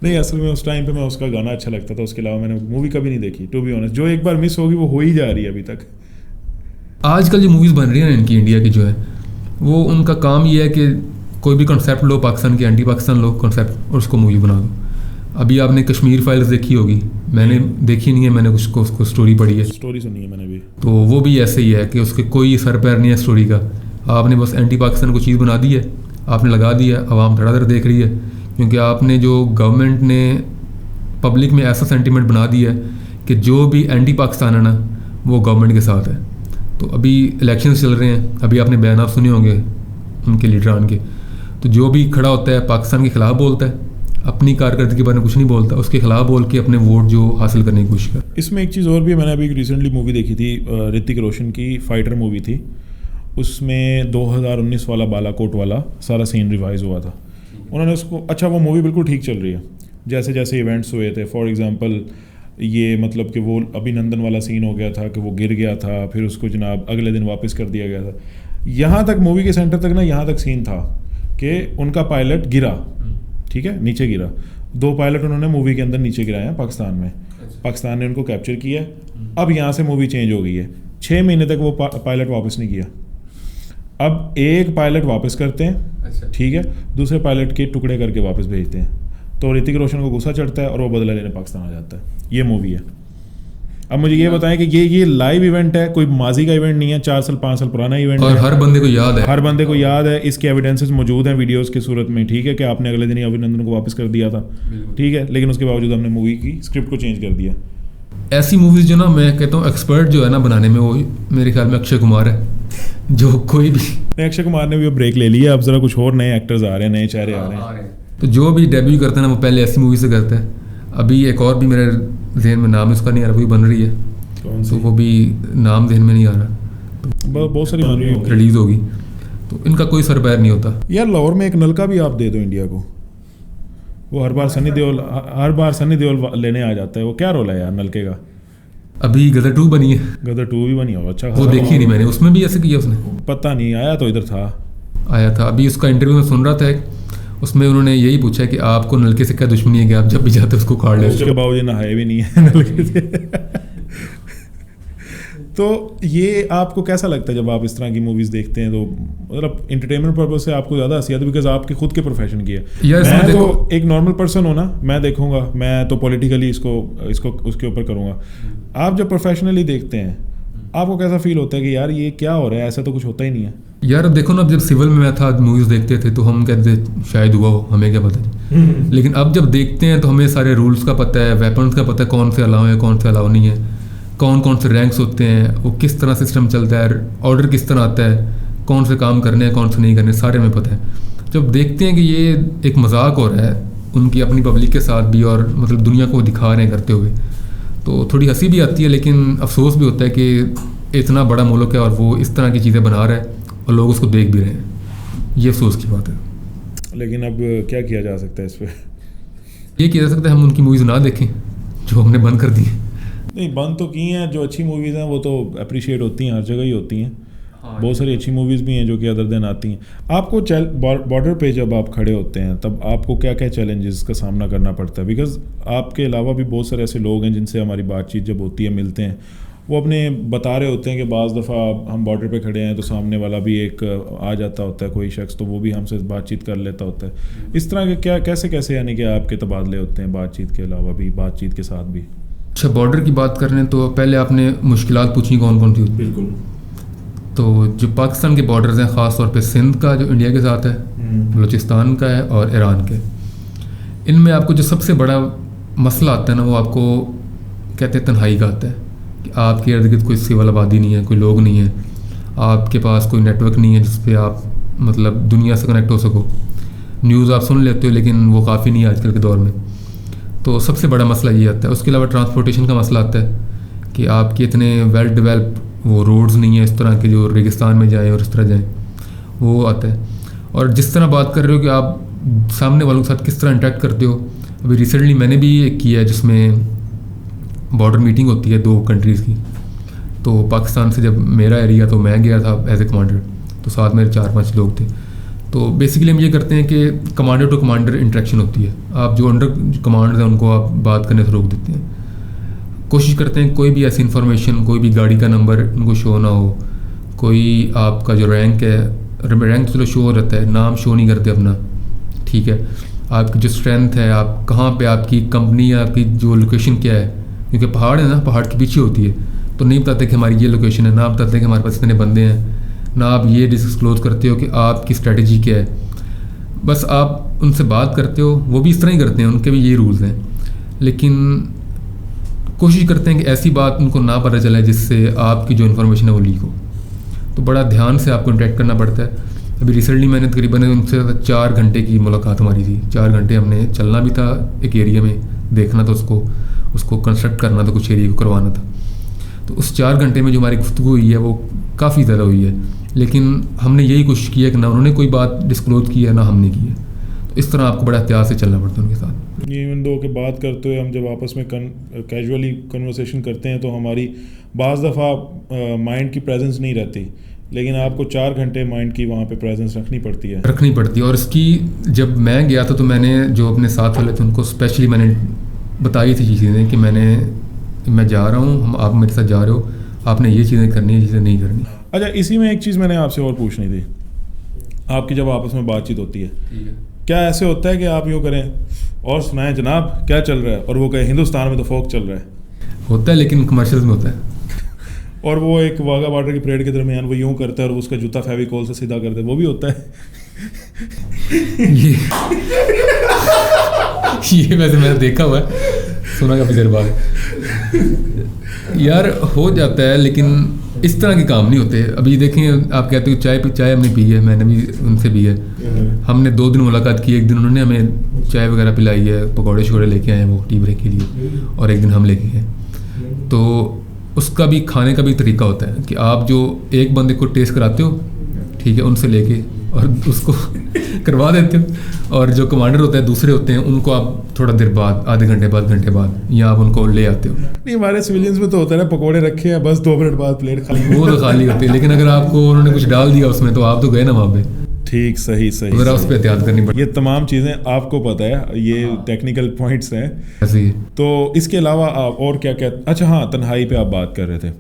نہیں, اصل میں اس ٹائم پہ میں اس کا گانا اچھا لگتا تھا, اس کے علاوہ میں نے مووی کبھی نہیں دیکھی ٹو بی آنیسٹ. جو ایک بار مس ہوگی وہ ہو ہی جا رہی ہے ابھی تک. آج کل جو موویز بن رہی ہیں ان کی انڈیا کی جو ہے وہ ان کا کام یہ ہے کہ کوئی بھی کنسیپٹ لو پاکستان کی, اینٹی پاکستان لو کنسیپٹ, اور اس کو مووی بنا دو. ابھی آپ نے کشمیر فائلز دیکھی ہوگی, میں نے دیکھی نہیں ہے, میں نے اس کو اسٹوری پڑھی ہے, اسٹوری سنی ہے میں نے بھی. تو وہ بھی ایسے ہی ہے کہ اس کے کوئی سر پیر نہیں ہے اسٹوری کا, آپ نے بس اینٹی پاکستان کو چیز بنا دی ہے, آپ نے لگا دی ہے, عوام دھڑا دھڑ دیکھ رہی ہے, کیونکہ آپ نے جو گورنمنٹ نے پبلک میں ایسا سینٹیمنٹ بنا دیا ہے کہ جو بھی اینٹی پاکستان ہے نا وہ گورنمنٹ کے ساتھ ہے. تو ابھی الیکشنز چل رہے ہیں, ابھی آپ نے بیانات سنے ہوں گے ان کے لیڈران کے, تو جو بھی کھڑا ہوتا ہے پاکستان کے خلاف بولتا ہے, اپنی کارکردگی کے بارے میں کچھ نہیں بولتا, اس کے خلاف بول کے اپنے ووٹ جو حاصل کرنے کی کوشش کر. اس میں ایک چیز اور بھی, میں نے ابھی ریسنٹلی مووی دیکھی تھی, رتک روشن کی فائٹر مووی تھی, اس میں 2019 والا بالا کوٹ والا سارا سین ریوائز ہوا تھا. انہوں نے اس کو, اچھا وہ مووی بالکل ٹھیک چل رہی ہے جیسے جیسے ایونٹس ہوئے تھے. فار ایگزامپل یہ مطلب کہ وہ ابھی نندن والا سین ہو گیا تھا کہ وہ گر گیا تھا, پھر اس کو جناب اگلے دن واپس کر دیا گیا تھا. یہاں تک مووی کے سینٹر تک نا, یہاں تک سین تھا کہ ان کا پائلٹ گرا, ٹھیک ہے, نیچے گرا. 2 پائلٹ انہوں نے مووی کے اندر نیچے گرائے ہیں پاکستان میں, پاکستان نے ان کو کیپچر کیا ہے. اب یہاں سے مووی چینج ہو گئی ہے, 6 مہینے تک وہ پائلٹ واپس نہیں کیا. اب ایک پائلٹ واپس کرتے ہیں, ٹھیک ہے, دوسرے پائلٹ کے ٹکڑے کر کے واپس بھیجتے ہیں. تو رتک روشن کو غصہ چڑھتا ہے اور وہ بدلہ لینے پاکستان آ جاتا ہے. یہ مووی ہے. اب مجھے یہ بتائیں کہ یہ لائیو ایونٹ ہے, کوئی ماضی کا ایونٹ نہیں ہے, 4 سال 5 سال پرانا ایونٹ ہے, اور ہر بندے کو یاد ہے, ہر بندے کو یاد ہے. اس کے ایویڈنسز موجود ہیں ویڈیوز کی صورت میں, ٹھیک ہے, کہ آپ نے اگلے دن ہی ابھینندن کو واپس کر دیا تھا, ٹھیک ہے, لیکن اس کے باوجود ہم نے مووی کی اسکرپٹ کو چینج کر دیا. ایسی موویز جو نا میں کہتا ہوں ایکسپرٹ جو ہے نا بنانے میں, وہ میرے خیال میں اکشے کمار ہے. جو کوئی بھی, اکشے کمار نے بھی بریک لے لیا, اب ذرا کچھ اور نئے ایکٹرز آ رہے ہیں, نئے چہرے آ رہے ہیں. تو جو بھی ڈیبیو کرتا ہے نا وہ پہلے ایسی مووی سے کرتا ہے. ابھی ایک اور بھی میرے ذہن میں نام اس کا نہیں آ رہا, وہی بن رہی ہے, تو وہ بھی نام ذہن میں نہیں آ رہا, بہت ساری ریلیز ہوگی. تو ان کا کوئی سر پیر نہیں ہوتا. یار لاہور میں ایک نلکا بھی آپ دے دو انڈیا کو, وہ ہر بار سنی دیول لینے آ جاتا ہے. وہ کیا رول ہے یار نلکے کا؟ ابھی غدر 2 بنی ہے, غدر 2 بھی بنی ہو, اچھا وہ دیکھی نہیں میں نے, اس میں بھی ایسے کیا اس نے, پتہ نہیں, آیا تو ادھر تھا, آیا تھا. ابھی اس کا انٹرویو میں سن رہا تھا, اس میں انہوں نے یہی پوچھا کہ آپ کو نلکے سے کیا دشمنی ہے کہ آپ جب بھی جاتے اس کو کاٹ لیتے. اس کے باوجود نہائے بھی نہیں ہے نلکے سے. تو یہ آپ کو کیسا لگتا ہے جب آپ اس طرح کی موویز دیکھتے ہیں؟ تو مطلب انٹرٹینمنٹ پرپز سے آپ کو زیادہ ہنسی آتی ہے بیکاز آپ کے خود کے پروفیشن کی ہے. میں تو ایک نارمل پرسن ہوں نا, میں دیکھوں گا, میں تو پولیٹیکلی اس کو اس کے اوپر کروں گا. آپ جب پروفیشنلی دیکھتے ہیں آپ کو کیسا فیل ہوتا ہے کہ یار یہ کیا ہو رہا ہے, ایسا تو کچھ ہوتا ہی نہیں ہے. یار اب دیکھو نا, اب جب سول میں تھا موویز دیکھتے تھے تو ہم کہتے شاید ہوا ہو, ہمیں کیا پتہ. لیکن اب جب دیکھتے ہیں تو ہمیں سارے رولس کا پتہ ہے, ویپنس کا پتہ ہے, کون سے الاؤ ہیں کون سے الاؤ نہیں ہے, کون سے رینکس ہوتے ہیں, وہ کس طرح سسٹم چلتا ہے, آرڈر کس طرح آتا ہے, کون سے کام کرنے ہیں کون سے نہیں کرنے, سارے ہمیں پتہ ہے. جب دیکھتے ہیں کہ یہ ایک مذاق ہو رہا ہے ان کی اپنی پبلک کے ساتھ بھی, اور مطلب دنیا کو دکھا رہے ہیں کرتے ہوئے, تو تھوڑی ہنسی بھی آتی ہے, لیکن افسوس بھی ہوتا ہے کہ اتنا بڑا ملک ہے اور وہ اس طرح کی چیزیں بنا رہا ہے اور لوگ اس کو دیکھ بھی رہے ہیں. یہ افسوس کی بات ہے. لیکن اب کیا کیا جا سکتا ہے اس پہ؟ یہ کیا جا سکتا ہے, ہم ان کی موویز نہ دیکھیں جو ہم نے بند کر دی ہیں. نہیں, بند تو کی ہیں, جو اچھی موویز ہیں وہ تو اپریشیٹ ہوتی ہیں, ہر جگہ ہی ہوتی ہیں. بہت ساری اچھی موویز بھی ہیں جو کہ ادر دن آتی ہیں. آپ کو بارڈر پہ جب آپ کھڑے ہوتے ہیں تب آپ کو کیا کیا چیلنجز کا سامنا کرنا پڑتا ہے؟ بیکاز آپ کے علاوہ بھی بہت سارے ایسے لوگ ہیں جن سے ہماری بات چیت جب ہوتی ہے, ملتے ہیں, وہ اپنے بتا رہے ہوتے ہیں کہ بعض دفعہ ہم بارڈر پہ کھڑے ہیں تو سامنے والا بھی ایک آ جاتا ہوتا ہے کوئی شخص, تو وہ بھی ہم سے بات چیت کر لیتا ہوتا ہے. اس طرح کے کیا کیسے یعنی کہ آپ کے تبادلے ہوتے ہیں بات چیت کے علاوہ بھی, بات چیت کے ساتھ بھی؟ اچھا, بارڈر کی بات کر رہے ہیں تو پہلے آپ نے مشکلات پوچھی کون کون سی ہوتی؟ بالکل. تو جو پاکستان کے بارڈرز ہیں خاص طور پہ سندھ کا جو انڈیا کے ساتھ ہے، بلوچستان کا ہے اور ایران کے، ان میں آپ کو جو سب سے بڑا مسئلہ آتا ہے نا، وہ آپ کو کہتے ہیں تنہائی کا آتا ہے کہ آپ کے ارد گرد کوئی سول آبادی نہیں ہے، کوئی لوگ نہیں ہیں، آپ کے پاس کوئی نیٹ ورک نہیں ہے جس پہ آپ مطلب دنیا سے کنیکٹ ہو سکو. نیوز آپ سن لیتے ہو لیکن وہ کافی نہیں ہے آج کل کے دور میں. تو سب سے بڑا مسئلہ یہ آتا ہے. اس کے علاوہ ٹرانسپورٹیشن کا مسئلہ آتا ہے کہ آپ کے اتنے ویل ڈیولپ وہ روڈز نہیں ہیں اس طرح کے جو ریگستان میں جائیں اور اس طرح جائیں، وہ آتا ہے. اور جس طرح بات کر رہے ہو کہ آپ سامنے والوں کے ساتھ کس طرح انٹریکٹ کرتے ہو، ابھی ریسنٹلی میں نے بھی ایک کیا ہے جس میں بارڈر میٹنگ ہوتی ہے 2 کنٹریز کی. تو پاکستان سے جب میرا ایریا تو میں گیا تھا ایز اے کمانڈر، تو ساتھ میرے 4-5 لوگ تھے. تو بیسیکلی ہم یہ کرتے ہیں کہ کمانڈر ٹو کمانڈر انٹریکشن ہوتی ہے. آپ جو انڈر کمانڈر ہیں ان کو آپ بات کرنے سے روک دیتے ہیں. کوشش کرتے ہیں کوئی بھی ایسی انفارمیشن، کوئی بھی گاڑی کا نمبر ان کو شو نہ ہو، کوئی آپ کا جو رینک ہے، رینک چلو شو ہو رہتا ہے، نام شو نہیں کرتے اپنا، ٹھیک ہے. آپ کی جو اسٹرینتھ ہے، آپ کہاں پہ آپ کی کمپنی یا آپ کی جو لوکیشن کیا ہے، کیونکہ پہاڑ ہے نا، پہاڑ کے پیچھے ہوتی ہے، تو نہیں بتاتے کہ ہماری یہ لوکیشن ہے، نہ بتاتے کہ ہمارے پاس اتنے بندے ہیں، نہ آپ یہ ڈسکلوز کرتے ہو کہ آپ کی اسٹریٹجی کیا ہے. بس آپ ان سے بات کرتے ہو، وہ بھی اس طرح ہی کرتے ہیں، ان کے بھی یہی رولز ہیں، لیکن کوشش کرتے ہیں کہ ایسی بات ان کو نہ پتہ چلے جس سے آپ کی جو انفارمیشن ہے وہ لیک ہو. تو بڑا دھیان سے آپ کو انٹریکٹ کرنا پڑتا ہے. ابھی ریسنٹلی میں نے تقریباً ان سے 4 گھنٹے کی ملاقات ہماری تھی. 4 گھنٹے ہم نے چلنا بھی تھا ایک ایریا میں، دیکھنا تھا اس کو کنسٹرکٹ کرنا تھا، کچھ ایریا کو کروانا تھا. تو اس 4 گھنٹے میں جو ہماری گفتگو ہوئی ہے وہ کافی زیادہ ہوئی ہے، لیکن ہم نے یہی کوشش کی ہے کہ نہ انہوں نے کوئی بات ڈسکلوز کی ہے نہ ہم نے کی ہے. تو اس طرح آپ کو بڑا احتیاط سے چلنا پڑتا ہے ان کے ساتھ. ایون دو کہ بات کرتے ہوئے ہم جب آپس میں کیجولی کنورسیشن کرتے ہیں تو ہماری بعض دفعہ مائنڈ کی پریزنس نہیں رہتی، لیکن آپ کو 4 گھنٹے مائنڈ کی وہاں پہ پریزنس رکھنی پڑتی ہے. اور اس کی جب میں گیا تھا تو میں نے جو اپنے ساتھ والے تھے ان کو اسپیشلی میں نے بتائی تھی چیزیں کہ میں جا رہا ہوں، آپ میرے ساتھ جا رہے ہو، آپ نے یہ چیزیں کرنی ہے، یہ چیزیں نہیں کرنی. اچھا، اسی میں ایک چیز میں نے آپ سے اور پوچھنی تھی. آپ کی جب آپس میں بات چیت ہوتی ہے، کیا ایسے ہوتا ہے کہ آپ یوں کریں اور سنائیں جناب کیا چل رہا ہے، اور وہ کہیں ہندوستان میں تو فوک چل رہا ہے؟ ہوتا ہے لیکن کمرشلز میں ہوتا ہے. اور وہ ایک واگا بارڈر کی پریڈ کے درمیان وہ یوں کرتا ہے اور اس کا جوتا فیویکول سے سیدھا کرتا ہے، وہ بھی ہوتا ہے؟ یہ ویسے میں نے دیکھا ہوا ہے، سنا کافی دیر بعد. یار ہو جاتا ہے لیکن اس طرح کے کام نہیں ہوتے. ابھی دیکھیں آپ کہتے ہو چائے ہم نے پی ہے، میں نے بھی ان سے پی ہے. ہم نے 2 دن ملاقات کی. ایک دن انہوں نے ہمیں چائے وغیرہ پلائی ہے، پکوڑے شکوڑے لے کے آئے ہیں وہ ٹی بریک کے لیے، اور ایک دن ہم لے کے گئے. تو اس کا بھی کھانے کا بھی طریقہ ہوتا ہے کہ آپ جو ایک بندے کو ٹیسٹ کراتے ہو، ٹھیک ہے، ان سے لے کے اور اس کو کروا دیتے ہو، اور جو کمانڈر ہوتا ہے دوسرے ہوتے ہیں ان کو آپ تھوڑا دیر بعد، آدھے گھنٹے بعد یا آپ ان کو لے آتے ہو. نہیں، ہمارے سویلینز میں تو ہوتا ہے نا، پکوڑے رکھے ہیں بس 2 منٹ بعد پلیٹ خالی. وہ تو خالی ہوتی ہے، لیکن اگر آپ کو انہوں نے کچھ ڈال دیا اس میں تو آپ تو گئے نا وہاں پہ. ٹھیک، صحیح ذرا اس پہ احتیاط کرنی پڑتی. یہ تمام چیزیں آپ کو پتہ ہے، یہ ٹیکنیکل پوائنٹس ہیں. ایسے ہی. تو اس کے علاوہ آپ اور کیا اچھا ہاں، تنہائی پہ آپ بات کر رہے تھے.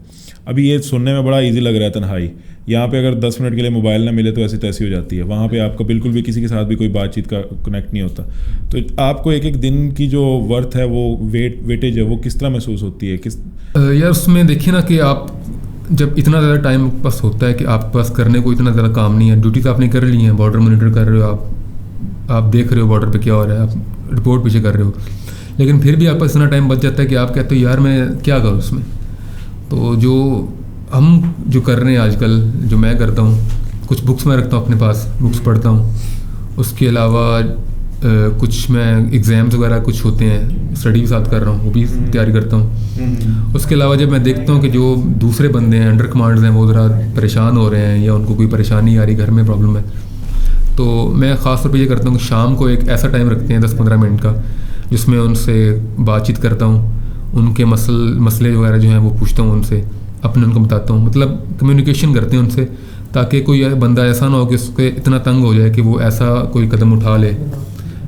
ابھی یہ سننے میں بڑا ایزی لگ رہا ہے تنہائی. یہاں پہ اگر 10 منٹ کے لیے موبائل نہ ملے تو ایسی تیسی ہو جاتی ہے. وہاں پہ آپ کا بالکل بھی کسی کے ساتھ بھی کوئی بات چیت کا کنیکٹ نہیں ہوتا. تو آپ کو ایک دن کی جو ورتھ ہے، وہ ویٹیج ہے، وہ کس طرح محسوس ہوتی ہے؟ یار اس میں دیکھیے نا کہ آپ جب اتنا زیادہ ٹائم پاس ہوتا ہے کہ آپ کے پاس کرنے کو اتنا زیادہ کام نہیں ہے. ڈیوٹی تو آپ نے کر لی ہیں، بارڈر مانیٹر کر رہے ہو، آپ دیکھ رہے ہو بارڈر پہ کیا ہو رہا ہے، آپ رپورٹ پیچھے کر رہے ہو، لیکن پھر بھی آپ کا اتنا ٹائم بچ جاتا ہے کہ آپ کہتے ہو یار میں کیا کروں اس میں. تو ہم جو کر رہے ہیں آج کل، جو میں کرتا ہوں، کچھ بکس میں رکھتا ہوں اپنے پاس، بکس پڑھتا ہوں. اس کے علاوہ کچھ میں ایگزامز وغیرہ کچھ ہوتے ہیں، اسٹڈی بھی ساتھ کر رہا ہوں، وہ بھی تیاری کرتا ہوں. اس کے علاوہ جب میں دیکھتا ہوں کہ جو دوسرے بندے ہیں، انڈر کمانڈرز ہیں، وہ ذرا پریشان ہو رہے ہیں یا ان کو کوئی پریشانی آ رہی، گھر میں پرابلم ہے، تو میں خاص طور پہ یہ کرتا ہوں کہ شام کو ایک ایسا ٹائم رکھتے ہیں 10-15 منٹ کا، جس میں ان سے بات چیت کرتا ہوں، ان کے مسئلے وغیرہ جو ہیں وہ پوچھتا ہوں ان سے، اپنے ان کو بتاتا ہوں. مطلب کمیونیکیشن کرتے ہیں ان سے، تاکہ کوئی بندہ ایسا نہ ہو کہ اس کے اتنا تنگ ہو جائے کہ وہ ایسا کوئی قدم اٹھا لے.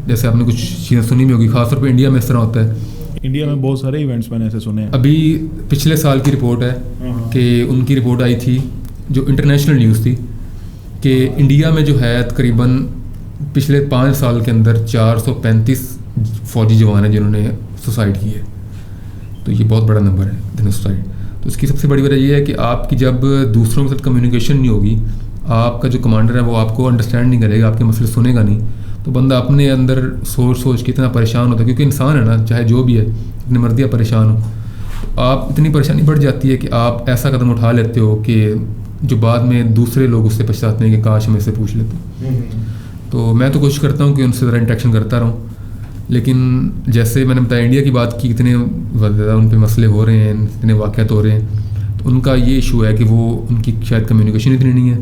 جیسے آپ نے کچھ چیزیں سنی بھی ہوگی، خاص طور پہ انڈیا میں اس طرح ہوتا ہے. انڈیا میں بہت سارے ایونٹس میں نے ایسے سنے ہیں. ابھی پچھلے سال کی رپورٹ ہے کہ ان کی رپورٹ آئی تھی جو انٹرنیشنل نیوز تھی، کہ انڈیا میں جو ہے تقریباً پچھلے 5 سال کے اندر 435 فوجی جوان ہیں جنہوں نے سوسائڈ کی ہے. تو یہ بہت بڑا نمبر ہے جنہوں نے سوسائڈ. تو اس کی سب سے بڑی وجہ یہ ہے کہ آپ کی جب دوسروں کے ساتھ کمیونیکیشن نہیں ہوگی، آپ کا جو کمانڈر ہے وہ آپ کو انڈرسٹینڈ نہیں کرے گا، آپ کے مسئلے سنے گا نہیں، تو بندہ اپنے اندر سوچ کے اتنا پریشان ہوتا ہے، کیونکہ انسان ہے نا، چاہے جو بھی ہے اتنی مرضی آپ پریشان ہو، تو آپ اتنی پریشانی بڑھ جاتی ہے کہ آپ ایسا قدم اٹھا لیتے ہو کہ جو بعد میں دوسرے لوگ اس سے پچھتاتے ہیں کہ کاش ہم اس سے پوچھ لیتے. تو میں تو کوشش کرتا ہوں کہ ان سے ذرا انٹریکشن کرتا رہوں، لیکن جیسے میں نے بتایا انڈیا کی بات کی، اتنے زیادہ ان پہ مسئلے ہو رہے ہیں، اتنے واقعات ہو رہے ہیں، تو ان کا یہ ایشو ہے کہ وہ ان کی شاید کمیونیکیشن اتنی نہیں ہے،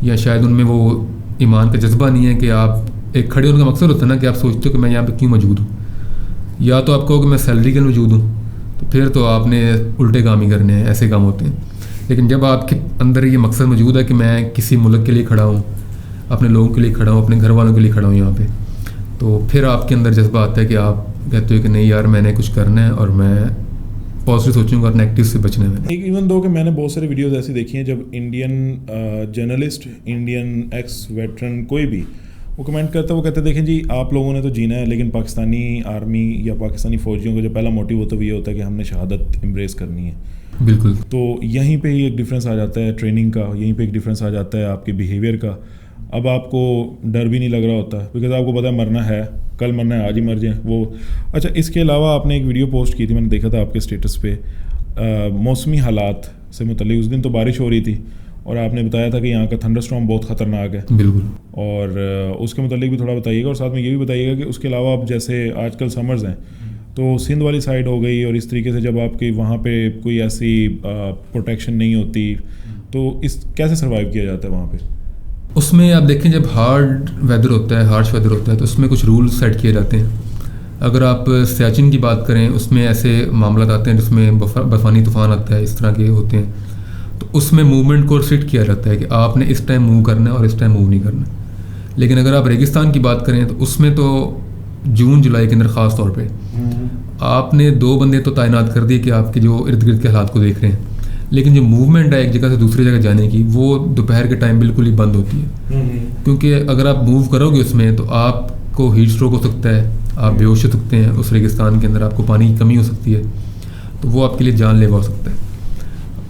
یا شاید ان میں وہ ایمان کا جذبہ نہیں ہے کہ آپ ایک کھڑے ہونے کا مقصد ہوتا ہے نا کہ آپ سوچتے ہو کہ میں یہاں پہ کیوں موجود ہوں، یا تو آپ کہو کہ میں سیلری کے لیے موجود ہوں، تو پھر تو آپ نے الٹے کام ہی کرنے ہیں، ایسے کام ہوتے ہیں. لیکن جب آپ کے اندر یہ مقصد موجود ہے کہ میں کسی ملک کے لیے کھڑا ہوں، اپنے لوگوں کے لیے کھڑا ہوں، اپنے گھر والوں کے لیے کھڑا ہوں یہاں پہ، تو پھر آپ کے اندر جذبہ آتا ہے کہ آپ کہتے ہو کہ نہیں یار میں نے کچھ کرنا ہے اور میں پازیٹیو سوچوں گا اور نیگیٹو سے بچنا ہے. ایون دو کہ میں نے بہت ساری ویڈیوز ایسی دیکھی ہیں جب Indian journalist, Indian x veteran کوئی بھی وہ کمنٹ کرتا ہے، وہ کہتے ہیں دیکھیں جی آپ لوگوں نے تو جینا ہے، لیکن پاکستانی آرمی یا پاکستانی فوجیوں کا جو پہلا موٹیو ہوتا ہے وہ یہ ہوتا ہے کہ ہم نے شہادت امبریس کرنی ہے. بالکل. تو یہیں پہ ہی ایک ڈفرینس آ جاتا ہے ٹریننگ کا، یہیں پہ ایک ڈفرینس آ جاتا ہے آپ کے بیہیویئر کا. اب آپ کو ڈر بھی نہیں لگ رہا ہوتا بیکاز آپ کو پتہ ہے مرنا ہے، کل مرنا ہے، آج ہی مر جائیں وہ. اچھا اس کے علاوہ آپ نے ایک ویڈیو پوسٹ کی تھی، میں نے دیکھا تھا آپ کے اسٹیٹس پہ، موسمی حالات سے متعلق. اس دن تو بارش ہو رہی تھی اور آپ نے بتایا تھا کہ یہاں کا تھنڈر اسٹارم بہت خطرناک ہے. بالکل. اور اس کے متعلق بھی تھوڑا بتائیے گا، اور ساتھ میں یہ بھی بتائیے گا کہ اس کے علاوہ اب جیسے آج کل سمرز ہیں تو سندھ والی سائڈ ہو گئی، اور اس طریقے سے جب آپ کی وہاں پہ کوئی ایسی پروٹیکشن نہیں ہوتی تو اس کیسے سروائیو کیا جاتا ہے وہاں پہ؟ اس میں آپ دیکھیں جب ہارڈ ویدر ہوتا ہے، ہارش ویدر ہوتا ہے، تو اس میں کچھ رول سیٹ کیے جاتے ہیں. اگر آپ سیاچن کی بات کریں اس میں ایسے معاملات آتے ہیں جس میں برفانی طوفان آتا ہے، اس طرح کے ہوتے ہیں، تو اس میں موومنٹ کو ریسٹرکٹ کیا جاتا ہے کہ آپ نے اس ٹائم موو کرنا ہے اور اس ٹائم موو نہیں کرنا. لیکن اگر آپ ریگستان کی بات کریں تو اس میں تو جون جولائی کے اندر خاص طور پہ آپ نے 2 بندے تو تعینات کر دیے کہ آپ کے جو ارد گرد کے حالات کو دیکھ رہے ہیں، لیکن جو موومنٹ ہے ایک جگہ سے دوسری جگہ جانے کی وہ دوپہر کے ٹائم بالکل ہی بند ہوتی ہے. کیونکہ اگر آپ موو کرو گے اس میں تو آپ کو ہیٹ اسٹروک ہو سکتا ہے، آپ بے ہوش ہو سکتے ہیں، اس ریگستان کے اندر آپ کو پانی کی کمی ہو سکتی ہے، تو وہ آپ کے لیے جان لیوا ہو سکتا ہے.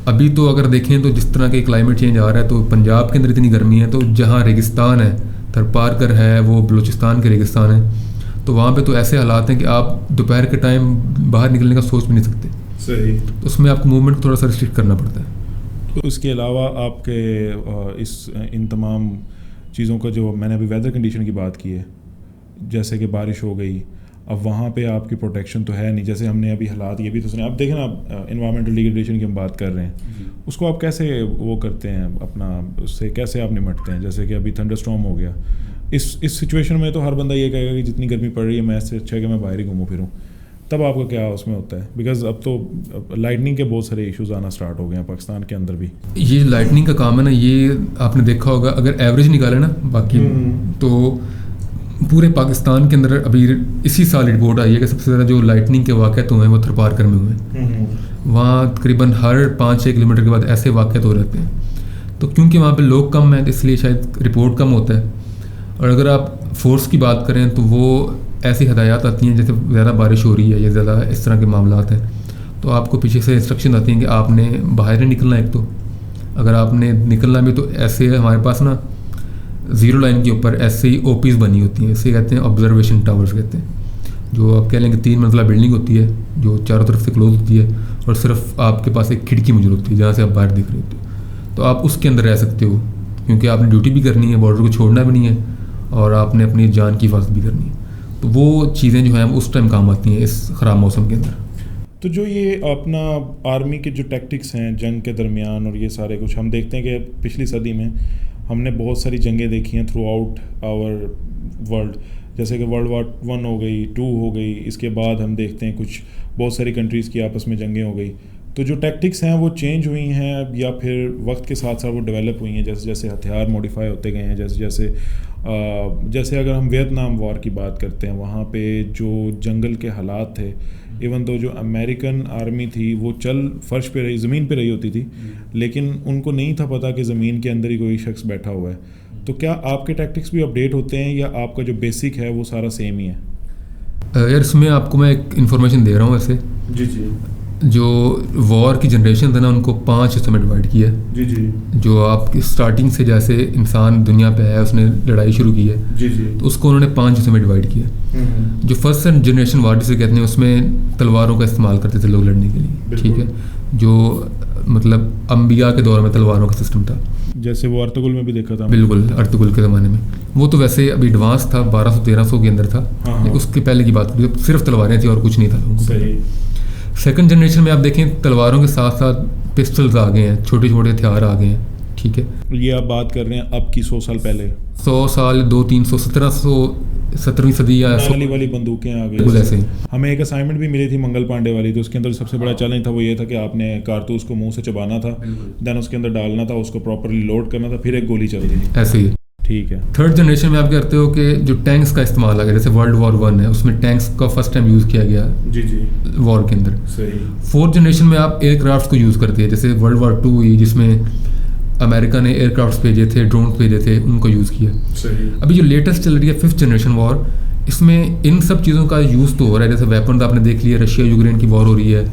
ابھی تو اگر دیکھیں تو جس طرح کے کلائمیٹ چینج آ رہا ہے تو پنجاب کے اندر اتنی گرمی ہے، تو جہاں ریگستان ہے تھرپارکر ہے، وہ بلوچستان کے ریگستان ہے، تو وہاں پہ تو ایسے حالات ہیں کہ آپ دوپہر کے ٹائم باہر نکلنے کا سوچ بھی نہیں سکتے. صحیح. تو اس میں آپ کو موومنٹ تھوڑا سا ریسٹرکٹ کرنا پڑتا ہے. تو اس کے علاوہ آپ کے ان تمام چیزوں کا جو میں نے ابھی ویدر کنڈیشن کی بات کی ہے، جیسے کہ بارش ہو گئی، اب وہاں پہ آپ کی پروٹیکشن تو ہے نہیں، جیسے ہم نے ابھی حالات یہ بھی تو سنے. اب دیکھیں نا انوائرمنٹل ڈیگریڈیشن کی ہم بات کر رہے ہیں، اس کو آپ کیسے وہ کرتے ہیں، اپنا اس سے کیسے آپ نمٹتے ہیں؟ جیسے کہ ابھی تھنڈر اسٹارم ہو گیا، اس سچویشن میں تو ہر بندہ یہ کہے گا کہ جتنی گرمی پڑ رہی ہے میں اس سے اچھا ہے کہ میں باہر ہی گھوموں پھروں. تب آپ کا کیا اس میں ہوتا ہے؟ بیکاز اب تو لائٹننگ کے بہت سارے ایشوز آنا اسٹارٹ ہو گئے ہیں پاکستان کے اندر بھی. یہ لائٹننگ کا کام ہے نا، یہ آپ نے دیکھا ہوگا، اگر ایوریج نکالے نا باقی تو پورے پاکستان کے اندر ابھی اسی سال رپورٹ آئی ہے کہ سب سے زیادہ جو لائٹننگ کے واقعات ہوئے ہیں وہ تھرپارکر میں ہوئے ہیں. وہاں تقریباً ہر 5-6 کلومیٹر کے بعد ایسے واقعات ہو رہتے ہیں. تو کیونکہ وہاں پہ لوگ کم ہیں تو اس لیے شاید رپورٹ کم ہوتا ہے. اور اگر آپ فورس کی بات کریں تو وہ ایسی ہدایات آتی ہیں جیسے زیادہ بارش ہو رہی ہے یا زیادہ اس طرح کے معاملات ہیں تو آپ کو پیچھے سے انسٹرکشن آتی ہیں کہ آپ نے باہر نہیں نکلنا. ایک تو اگر آپ نے نکلنا بھی تو ایسے ہمارے پاس نا 0 لائن کے اوپر ایسے ہی او پیز بنی ہوتی ہیں، اسے کہتے ہیں آبزرویشن ٹاورز کہتے ہیں، جو آپ کہہ لیں کہ 3 منزلہ بلڈنگ ہوتی ہے جو چاروں طرف سے کلوز ہوتی ہے اور صرف آپ کے پاس ایک کھڑکی موجود ہوتی ہے جہاں سے آپ باہر دیکھ رہے ہوتے ہو. تو آپ اس کے اندر رہ سکتے ہو کیونکہ آپ نے ڈیوٹی بھی کرنی ہے، بارڈر کو چھوڑنا بھی نہیں ہے اور آپ نے اپنی جان کی حفاظت بھی کرنی ہے. تو وہ چیزیں جو ہیں اس ٹائم کام آتی ہیں اس خراب موسم کے اندر. تو جو یہ اپنا آرمی کے جو ٹیکٹکس ہیں جنگ کے درمیان اور یہ سارے کچھ ہم دیکھتے ہیں کہ پچھلی صدی میں ہم نے بہت ساری جنگیں دیکھی ہیں تھرو آؤٹ آور ورلڈ، جیسے کہ ورلڈ وار 1 ہو گئی، 2 ہو گئی، اس کے بعد ہم دیکھتے ہیں کچھ بہت ساری کنٹریز کی آپس میں جنگیں ہو گئی. تو جو ٹیکٹکس ہیں وہ چینج ہوئی ہیں یا پھر وقت کے ساتھ ساتھ وہ ڈیولپ ہوئی ہیں، جیسے جیسے ہتھیار موڈیفائی ہوتے گئے ہیں، جیسے اگر ہم ویتنام وار کی بات کرتے ہیں وہاں پہ جو جنگل کے حالات تھے، ایون تو جو امریکن آرمی تھی وہ فرش پہ رہی، زمین پہ رہی ہوتی تھی، لیکن ان کو نہیں تھا پتہ کہ زمین کے اندر ہی کوئی شخص بیٹھا ہوا ہے. تو کیا آپ کے ٹیکٹکس بھی اپڈیٹ ہوتے ہیں یا آپ کا جو بیسک ہے وہ سارا سیم ہی ہے؟ یار اس میں آپ کو میں ایک انفارمیشن دے رہا ہوں ایسے. جی. جو وار کی جنریشن تھا نا ان کو 5 حصوں میں ڈیوائڈ کیا ہے. جی جی. جو آپ کی اسٹارٹنگ سے جیسے انسان دنیا پہ آیا اس نے لڑائی شروع کی ہے. جی جی. تو اس کو انہوں نے 5 حصوں میں ڈیوائڈ کیا. جو فرسٹ جنریشن وار جسے کہتے ہیں اس میں تلواروں کا استعمال کرتے تھے لوگ لڑنے کے لیے. ٹھیک ہے. جو مطلب انبیاء کے دور میں تلواروں کا سسٹم تھا, جیسے وہ ارطغرل میں بھی دیکھا تھا. بالکل ارطغرل کے زمانے میں. وہ تو ویسے ابھی ایڈوانس تھا, 1200-1300 کے اندر تھا. اس کے پہلے کی بات کری صرف تلواریں تھیں اور کچھ نہیں تھا. سیکنڈ جنریشن میں آپ دیکھیں تلواروں کے ساتھ ساتھ پسٹلز آ گئے ہیں, چھوٹے چھوٹے ہتھیار آ گئے ہیں. ٹھیک ہے. یہ آپ بات کر رہے ہیں اب کی 100 سال پہلے, 100 سال 200-300 1700 صدی یا والی بندوقیں آ بالکل گئی. ایسے. ہمیں ایک اسائنمنٹ بھی ملی تھی منگل پانڈے والی, تو اس کے اندر سب سے بڑا چیلنج تھا وہ یہ تھا کہ آپ نے کارتوس کو منہ سے چبانا تھا, دین اس کے اندر ڈالنا تھا, اس کو پراپرلی لوڈ کرنا تھا, پھر ایک گولی چل رہی تھی. ایسے ہی. ٹھیک ہے. تھرڈ جنریشن میں آپ کرتے ہو کہ جو ٹینکس کا استعمال آ گیا, جیسے ورلڈ وار 1 ہے اس میں ٹینکس کا فرسٹ ٹائم یوز کیا گیا. جی جی. وار کے اندر. صحیح. فورتھ جنریشن میں آپ ایئر کرافٹس کو یوز کرتے ہیں, جیسے ورلڈ وار 2 ہوئی جس میں امریکہ نے ایئر کرافٹس بھیجے تھے, ڈرون بھیجے تھے, ان کو یوز کیا. صحیح. ابھی جو لیٹسٹ چل رہی ہے 5th جنریشن وار, اس میں ان سب چیزوں کا یوز تو ہو رہا ہے. جیسے ویپنز آپ نے دیکھ لیا, رشیا یوکرین کی وار ہو رہی ہے,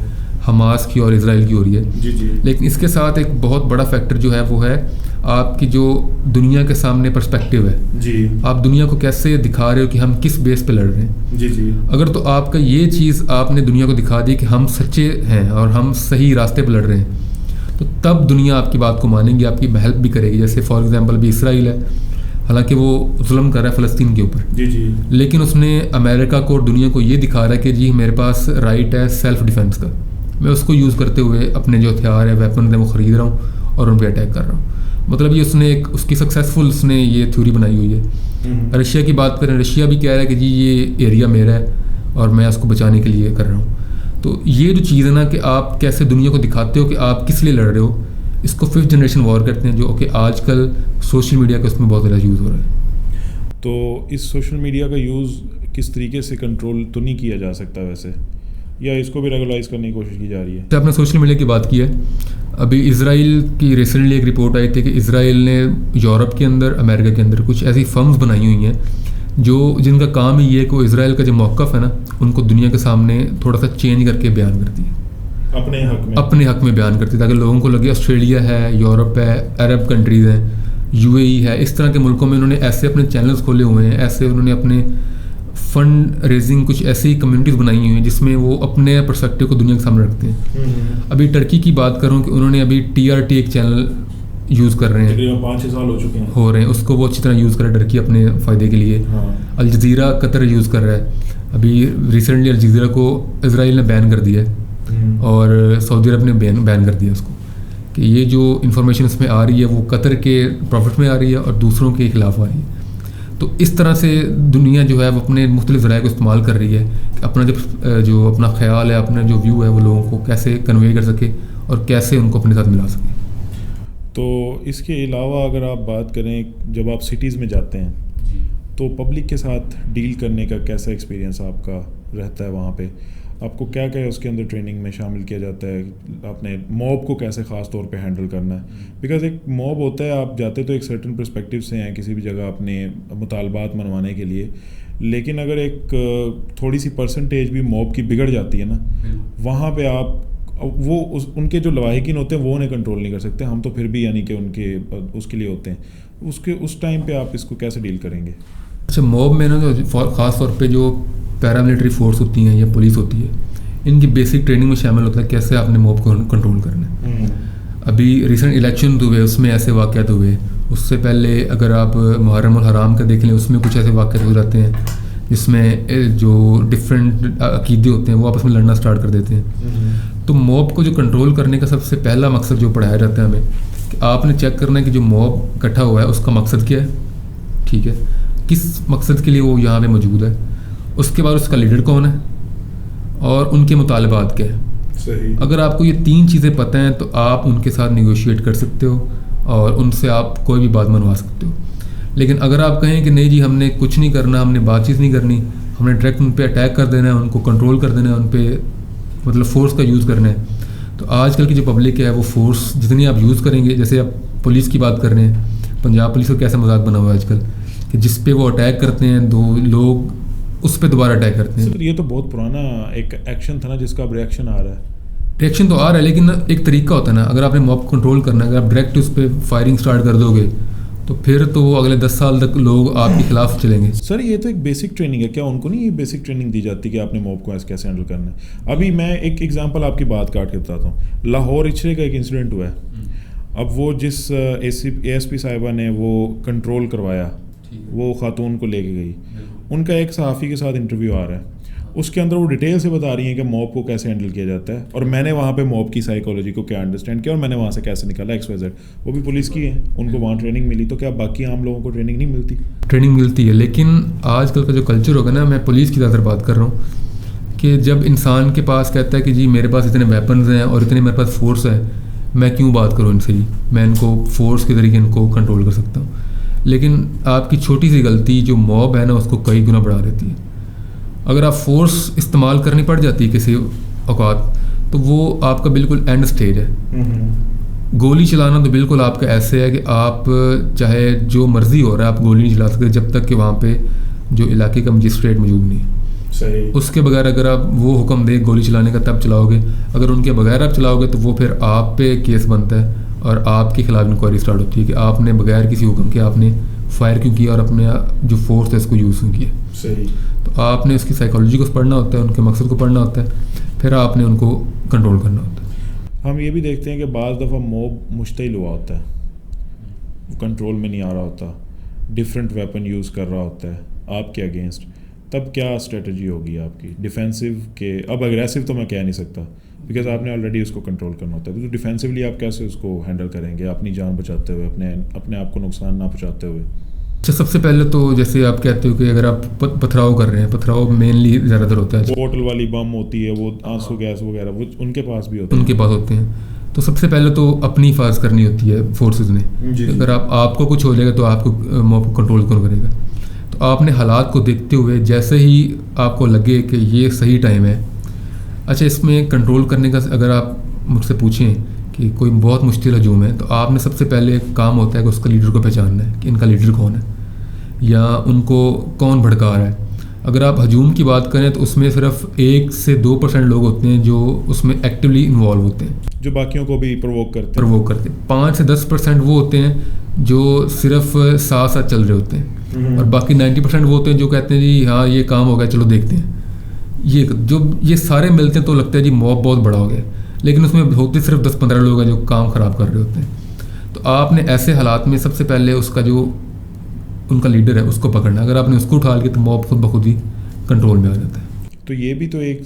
حماس کی اور اسرائیل کی ہو رہی ہے. جی جی. لیکن اس کے ساتھ ایک بہت بڑا فیکٹر جو ہے وہ ہے آپ کی جو دنیا کے سامنے پرسپیکٹیو ہے. جی. آپ دنیا کو کیسے دکھا رہے ہو کہ ہم کس بیس پہ لڑ رہے ہیں. جی جی. اگر تو آپ کا یہ چیز آپ نے دنیا کو دکھا دی کہ ہم سچے ہیں اور ہم صحیح راستے پہ لڑ رہے ہیں, تو تب دنیا آپ کی بات کو مانیں گی, آپ کی ہیلپ بھی کرے گی. جیسے فار ایگزامپل بھی اسرائیل ہے, حالانکہ وہ ظلم کر رہا ہے فلسطین کے اوپر. جی جی. لیکن اس نے امریکہ کو اور دنیا کو یہ دکھا رہا ہے کہ جی میرے پاس رائٹ ہے سیلف ڈیفینس کا, میں اس کو یوز کرتے ہوئے اپنے جو ہتھیار ہے ویپن ہے وہ خرید رہا ہوں اور ان پہ اٹیک کر رہا ہوں. مطلب یہ اس نے ایک اس کی سکسیزفل اس نے یہ تھیوری بنائی ہوئی ہے. رشیا کی بات کریں, رشیا بھی کہہ رہا ہے کہ جی یہ ایریا میرا ہے اور میں اس کو بچانے کے لیے کر رہا ہوں. تو یہ جو چیز ہے نا کہ آپ کیسے دنیا کو دکھاتے ہو کہ آپ کس لیے لڑ رہے ہو, اس کو 5th جنریشن وار کرتے ہیں, جو کہ آج کل سوشل میڈیا کا اس میں بہت زیادہ یوز ہو رہا ہے. تو اس سوشل میڈیا کا یوز کس طریقے سے کنٹرول تو نہیں کیا جا سکتا ویسے, یا اس کو بھی ریگولائز کرنے کی کوشش کی جا رہی ہے؟ آپ نے سوشل میڈیا کی بات کی ہے. ابھی اسرائیل کی ریسنٹلی ایک رپورٹ آئی تھی کہ اسرائیل نے یورپ کے اندر, امریکہ کے اندر کچھ ایسی فرمز بنائی ہوئی ہیں جو جن کا کام ہی یہ ہے کہ وہ اسرائیل کا جو موقف ہے نا ان کو دنیا کے سامنے تھوڑا سا چینج کر کے بیان کرتی ہے, اپنے حق میں بیان کرتی ہے, تاکہ لوگوں کو لگے آسٹریلیا ہے, یورپ ہے, عرب کنٹریز ہیں, UAE ہے, اس طرح کے ملکوں میں انہوں نے ایسے اپنے چینلز کھولے ہوئے ہیں, ایسے انہوں نے اپنے فنڈ ریزنگ کچھ ایسی کمیونٹیز بنائی ہوئی ہیں جس میں وہ اپنے پرسپیکٹیو کو دنیا کے سامنے رکھتے ہیں. ابھی ٹرکی کی بات کروں کہ انہوں نے ابھی TRT ایک چینل یوز کر رہے ہیں, 5-6 سال ہو چکے ہیں, ہو رہے ہیں, اس کو وہ اچھی طرح یوز کر رہا ہے ٹرکی اپنے فائدے کے لیے. الجزیرہ قطر یوز کر رہا ہے. ابھی ریسنٹلی الجزیرہ کو اسرائیل نے بین کر دیا ہے اور سعودی عرب نے بین کر دیا اس کو, کہ یہ جو انفارمیشن اس میں آ رہی ہے وہ قطر کے پروفٹ میں آ رہی ہے اور دوسروں کے خلاف آ رہی ہے. تو اس طرح سے دنیا جو ہے وہ اپنے مختلف ذرائع کو استعمال کر رہی ہے کہ اپنا جو اپنا خیال ہے, اپنا جو ویو ہے وہ لوگوں کو کیسے کنوے کر سکے اور کیسے ان کو اپنے ساتھ ملا سکے. تو اس کے علاوہ اگر آپ بات کریں, جب آپ سٹیز میں جاتے ہیں تو پبلک کے ساتھ ڈیل کرنے کا کیسا ایکسپیرینس آپ کا رہتا ہے؟ وہاں پہ آپ کو کیا کیا اس کے اندر ٹریننگ میں شامل کیا جاتا ہے؟ آپ نے موب کو کیسے خاص طور پہ ہینڈل کرنا ہے؟ بیکاز ایک موب ہوتا ہے, آپ جاتے تو ایک سرٹن پرسپیکٹیو سے ہیں کسی بھی جگہ اپنے مطالبات منوانے کے لیے, لیکن اگر ایک تھوڑی سی پرسنٹیج بھی موب کی بگڑ جاتی ہے نا, وہاں پہ آپ وہ ان کے جو لواحقین ہوتے ہیں وہ انہیں کنٹرول نہیں کر سکتے, ہم تو پھر بھی یعنی کہ ان کے اس کے لیے ہوتے ہیں. اس ٹائم پہ آپ اس کو کیسے ڈیل کریں گے؟ اچھا, موب میں نا خاص طور پہ جو پیراملٹری فورس ہوتی ہیں یا پولیس ہوتی ہے, ان کی بیسک ٹریننگ میں شامل ہوتا ہے کیسے آپ نے موب کو کنٹرول کرنا ہے. ابھی ریسنٹ الیکشن ہوئے, اس میں ایسے واقعات ہوئے. اس سے پہلے اگر آپ محرم الحرام کا دیکھ لیں, اس میں کچھ ایسے واقعات ہو جاتے ہیں جس میں جو ڈفرینٹ عقیدے ہوتے ہیں وہ آپس میں لڑنا اسٹارٹ کر دیتے ہیں. تو موب کو جو کنٹرول کرنے کا سب سے پہلا مقصد جو پڑھایا جاتا ہے ہمیں, کہ آپ نے چیک کرنا ہے کہ جو موب اکٹھا ہوا ہے اس کا مقصد کیا ہے. ٹھیک ہے, کس مقصد کے لیے وہ یہاں پہ موجود ہے. اس کے بعد اس کا لیڈر کون ہے اور ان کے مطالبات کیا ہیں. اگر آپ کو یہ 3 چیزیں پتہ ہیں تو آپ ان کے ساتھ نیگوشیٹ کر سکتے ہو اور ان سے آپ کوئی بھی بات منوا سکتے ہو. لیکن اگر آپ کہیں کہ نہیں جی ہم نے کچھ نہیں کرنا, ہم نے بات چیت نہیں کرنی, ہم نے ڈائریکٹ ان پہ اٹیک کر دینا ہے, ان کو کنٹرول کر دینا ہے, ان پہ مطلب فورس کا یوز کرنا ہے, تو آج کل کی جو پبلک ہے وہ فورس جتنی آپ یوز کریں گے, جیسے آپ پولیس کی بات کر رہے ہیں, پنجاب پولیس کا کیسا مذاق بنا ہوا ہے آج کل کہ جس پہ وہ اٹیک کرتے ہیں 2 لوگ اس پہ دوبارہ اٹیک کرتے ہیں. یہ تو بہت پرانا ایک ایکشن تھا نا جس کا اب ریئیکشن آ رہا ہے. ریئیکشن تو آ رہا ہے لیکن ایک طریقہ ہوتا ہے نا. اگر آپ نے موب کنٹرول کرنا ہے, اگر آپ ڈائریکٹ اس پہ فائرنگ سٹارٹ کر دو گے تو پھر تو وہ اگلے 10 سال تک لوگ آپ کے خلاف چلیں گے. سر یہ تو ایک بیسک ٹریننگ ہے, کیا ان کو نہیں یہ بیسک ٹریننگ دی جاتی کہ آپ نے موب کو کیسے ہینڈل کرنا ہے؟ ابھی میں ایک ایگزامپل آپ کی بات کاٹ کے بتاتا ہوں. لاہور اچھرے کا ایک انسیڈنٹ ہوا ہے. اب وہ جس اے ایس پی صاحبہ نے وہ کنٹرول کروایا, وہ خاتون کو لے کے گئی, ان کا ایک صحافی کے ساتھ انٹرویو آ رہا ہے, اس کے اندر وہ ڈیٹیل سے بتا رہی ہیں کہ موب کو کیسے ہینڈل کیا جاتا ہے, اور میں نے وہاں پہ موب کی سائیکالوجی کو کیا انڈرسٹینڈ کیا, اور میں نے وہاں سے کیسے نکالا ایکس وائی زیڈ. وہ بھی پولیس کی ہے, ان کو وہاں ٹریننگ ملی, تو کیا باقی عام لوگوں کو ٹریننگ نہیں ملتی؟ ٹریننگ ملتی ہے, لیکن آج کل کا جو کلچر ہوگا نا, میں پولیس کی زیادہ بات کر رہا ہوں, کہ جب انسان کے پاس کہتا ہے کہ جی میرے پاس اتنے ویپنز ہیں اور اتنے میرے پاس فورس ہے, میں کیوں بات کروں ان سے, جی میں ان کو فورس کے ذریعے ان کو کنٹرول کر سکتا ہوں. لیکن آپ کی چھوٹی سی غلطی جو موب ہے نا اس کو کئی گنا بڑھا دیتی ہے. اگر آپ فورس استعمال کرنی پڑ جاتی ہے کسی اوقات, تو وہ آپ کا بالکل اینڈ سٹیج ہے. گولی چلانا تو بالکل آپ کا ایسے ہے کہ آپ چاہے جو مرضی ہو رہا ہے آپ گولی نہیں چلا سکتے جب تک کہ وہاں پہ جو علاقے کا مجسٹریٹ موجود نہیں ہے. صحیح. اس کے بغیر اگر آپ وہ حکم دیں گولی چلانے کا تب چلاؤ گے, اگر ان کے بغیر آپ چلاؤ گے تو وہ پھر آپ پہ کیس بنتا ہے اور آپ کے خلاف انکوائری اسٹارٹ ہوتی ہے کہ آپ نے بغیر کسی حکم کے آپ نے فائر کیوں کیا اور اپنے جو فورس ہے اس کو یوز کیوں کیا. صحیح. تو آپ نے اس کی سائیکالوجی کو پڑھنا ہوتا ہے, ان کے مقصد کو پڑھنا ہوتا ہے, پھر آپ نے ان کو کنٹرول کرنا ہوتا ہے. ہم یہ بھی دیکھتے ہیں کہ بعض دفعہ موب مشتعل ہوا ہوتا ہے, کنٹرول میں نہیں آ رہا ہوتا, ڈفرینٹ ویپن یوز کر رہا ہوتا ہے آپ کے اگینسٹ, تب کیا اسٹریٹجی ہوگی آپ کی ڈیفینسو کے؟ اب اگریسو تو میں کہہ نہیں سکتا بیکاز آپ نے آلریڈی اس کو کنٹرول کرنا ہوتا ہے, تو ڈیفینسولی آپ کیسے اس کو ہینڈل کریں گے اپنی جان بچاتے ہوئے, اپنے آپ کو نقصان نہ پہنچاتے ہوئے؟ اچھا, سب سے پہلے تو جیسے آپ کہتے ہو کہ اگر آپ پتھراؤ کر رہے ہیں, پتھراؤ مینلی زیادہ تر ہوتا ہے, بوٹل والی بم ہوتی ہے, وہ آنسو گیس وغیرہ, وہ ان کے پاس بھی ہوتے ہیں, ان کے پاس ہوتے ہیں. تو سب سے پہلے تو اپنی حفاظت کرنی ہوتی ہے فورسز نے. اگر آپ کو کچھ ہو جائے گا تو آپ کو موب کو کنٹرول کون کرے گا؟ تو آپ نے حالات کو دیکھتے ہوئے جیسے ہی آپ کو لگے کہ یہ صحیح ٹائم ہے. اچھا, اس میں کنٹرول کرنے کا اگر آپ مجھ سے پوچھیں کہ کوئی بہت مشکل ہجوم ہے, تو آپ نے سب سے پہلے کام ہوتا ہے کہ اس کا لیڈر کو پہچاننا ہے کہ ان کا لیڈر کون ہے یا ان کو کون بھڑکا رہا ہے. اگر آپ ہجوم کی بات کریں تو اس میں صرف 1 سے 2% لوگ ہوتے ہیں جو اس میں ایکٹیولی انوالو ہوتے ہیں, جو باقیوں کو بھی پرووک کرتے 5 سے 10% وہ ہوتے ہیں جو صرف ساتھ ساتھ چل رہے ہوتے ہیں, اور باقی 90% وہ ہوتے ہیں جو کہتے ہیں جی ہاں یہ کام ہو گیا چلو دیکھتے ہیں. یہ سارے ملتے ہیں تو لگتا ہے جی موب بہت بڑا ہو گیا, لیکن اس میں ہوتے صرف 10-15 لوگ ہیں جو کام خراب کر رہے ہوتے ہیں. تو آپ نے ایسے حالات میں سب سے پہلے اس کا جو ان کا لیڈر ہے اس کو پکڑنا. اگر آپ نے اس کو اٹھا لیا تو موب خود بخود ہی کنٹرول میں آ جاتا ہے. تو یہ بھی تو ایک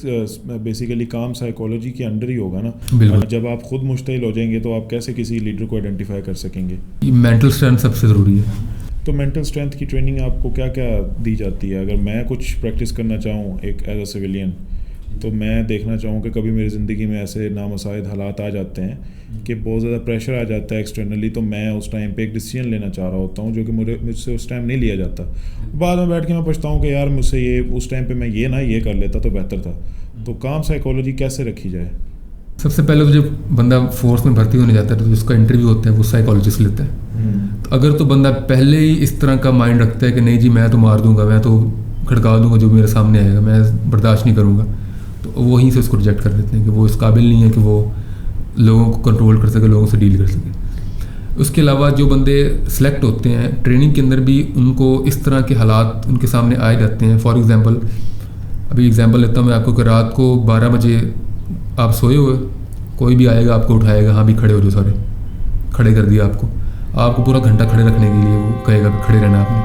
بیسیکلی کام سائیکالوجی کے انڈر ہی ہوگا نا. بالکل. جب آپ خود مشتعل ہو جائیں گے تو آپ کیسے کسی لیڈر کو آئیڈینٹیفائی کر سکیں گے؟ مینٹل اسٹرینتھ سب سے ضروری ہے. تو مینٹل اسٹرینتھ کی ٹریننگ آپ کو کیا کیا دی جاتی ہے؟ اگر میں کچھ پریکٹس کرنا چاہوں ایک ایز اے سویلین, تو میں دیکھنا چاہوں کہ کبھی میری زندگی میں ایسے نامساعد حالات آ جاتے ہیں کہ بہت زیادہ پریشر آ جاتا ہے ایکسٹرنلی, تو میں اس ٹائم پہ ایک ڈیسیجن لینا چاہ رہا ہوتا ہوں جو کہ مجھ سے اس ٹائم نہیں لیا جاتا. بعد میں بیٹھ کے میں پوچھتا ہوں کہ یار مجھ سے یہ اس ٹائم پہ میں یہ کر لیتا تو بہتر تھا. تو کام سائیکالوجی کیسے رکھی جائے؟ سب سے پہلے تو جب بندہ فورس میں بھرتی ہونے جاتا ہے تو اس کا انٹرویو ہوتا ہے وہ سائیکالوجسٹ لیتا ہے. تو اگر تو بندہ پہلے ہی اس طرح کا مائنڈ رکھتا ہے کہ نہیں جی میں تو مار دوں گا, میں تو کھڑکا دوں گا جو میرے سامنے آئے گا, میں برداشت نہیں کروں گا, تو وہیں سے اس کو ریجیکٹ کر دیتے ہیں کہ وہ اس قابل نہیں ہے کہ وہ لوگوں کو کنٹرول کر سکے, لوگوں سے ڈیل کر سکے. اس کے علاوہ جو بندے سلیکٹ ہوتے ہیں ٹریننگ کے اندر بھی ان کو اس طرح کے حالات ان کے سامنے آئے جاتے ہیں. فار ایگزامپل ابھی ایگزامپل لیتا ہوں میں آپ کو کہ رات کو 12 بجے آپ سوئے ہوئے, کوئی بھی آئے گا آپ کو اٹھائے گا, ہاں بھی کھڑے ہو جو, سارے کھڑے کر دیا آپ کو پورا گھنٹہ کھڑے رکھنے کے لیے وہ کہے گا کھڑے رہنا آپ نے.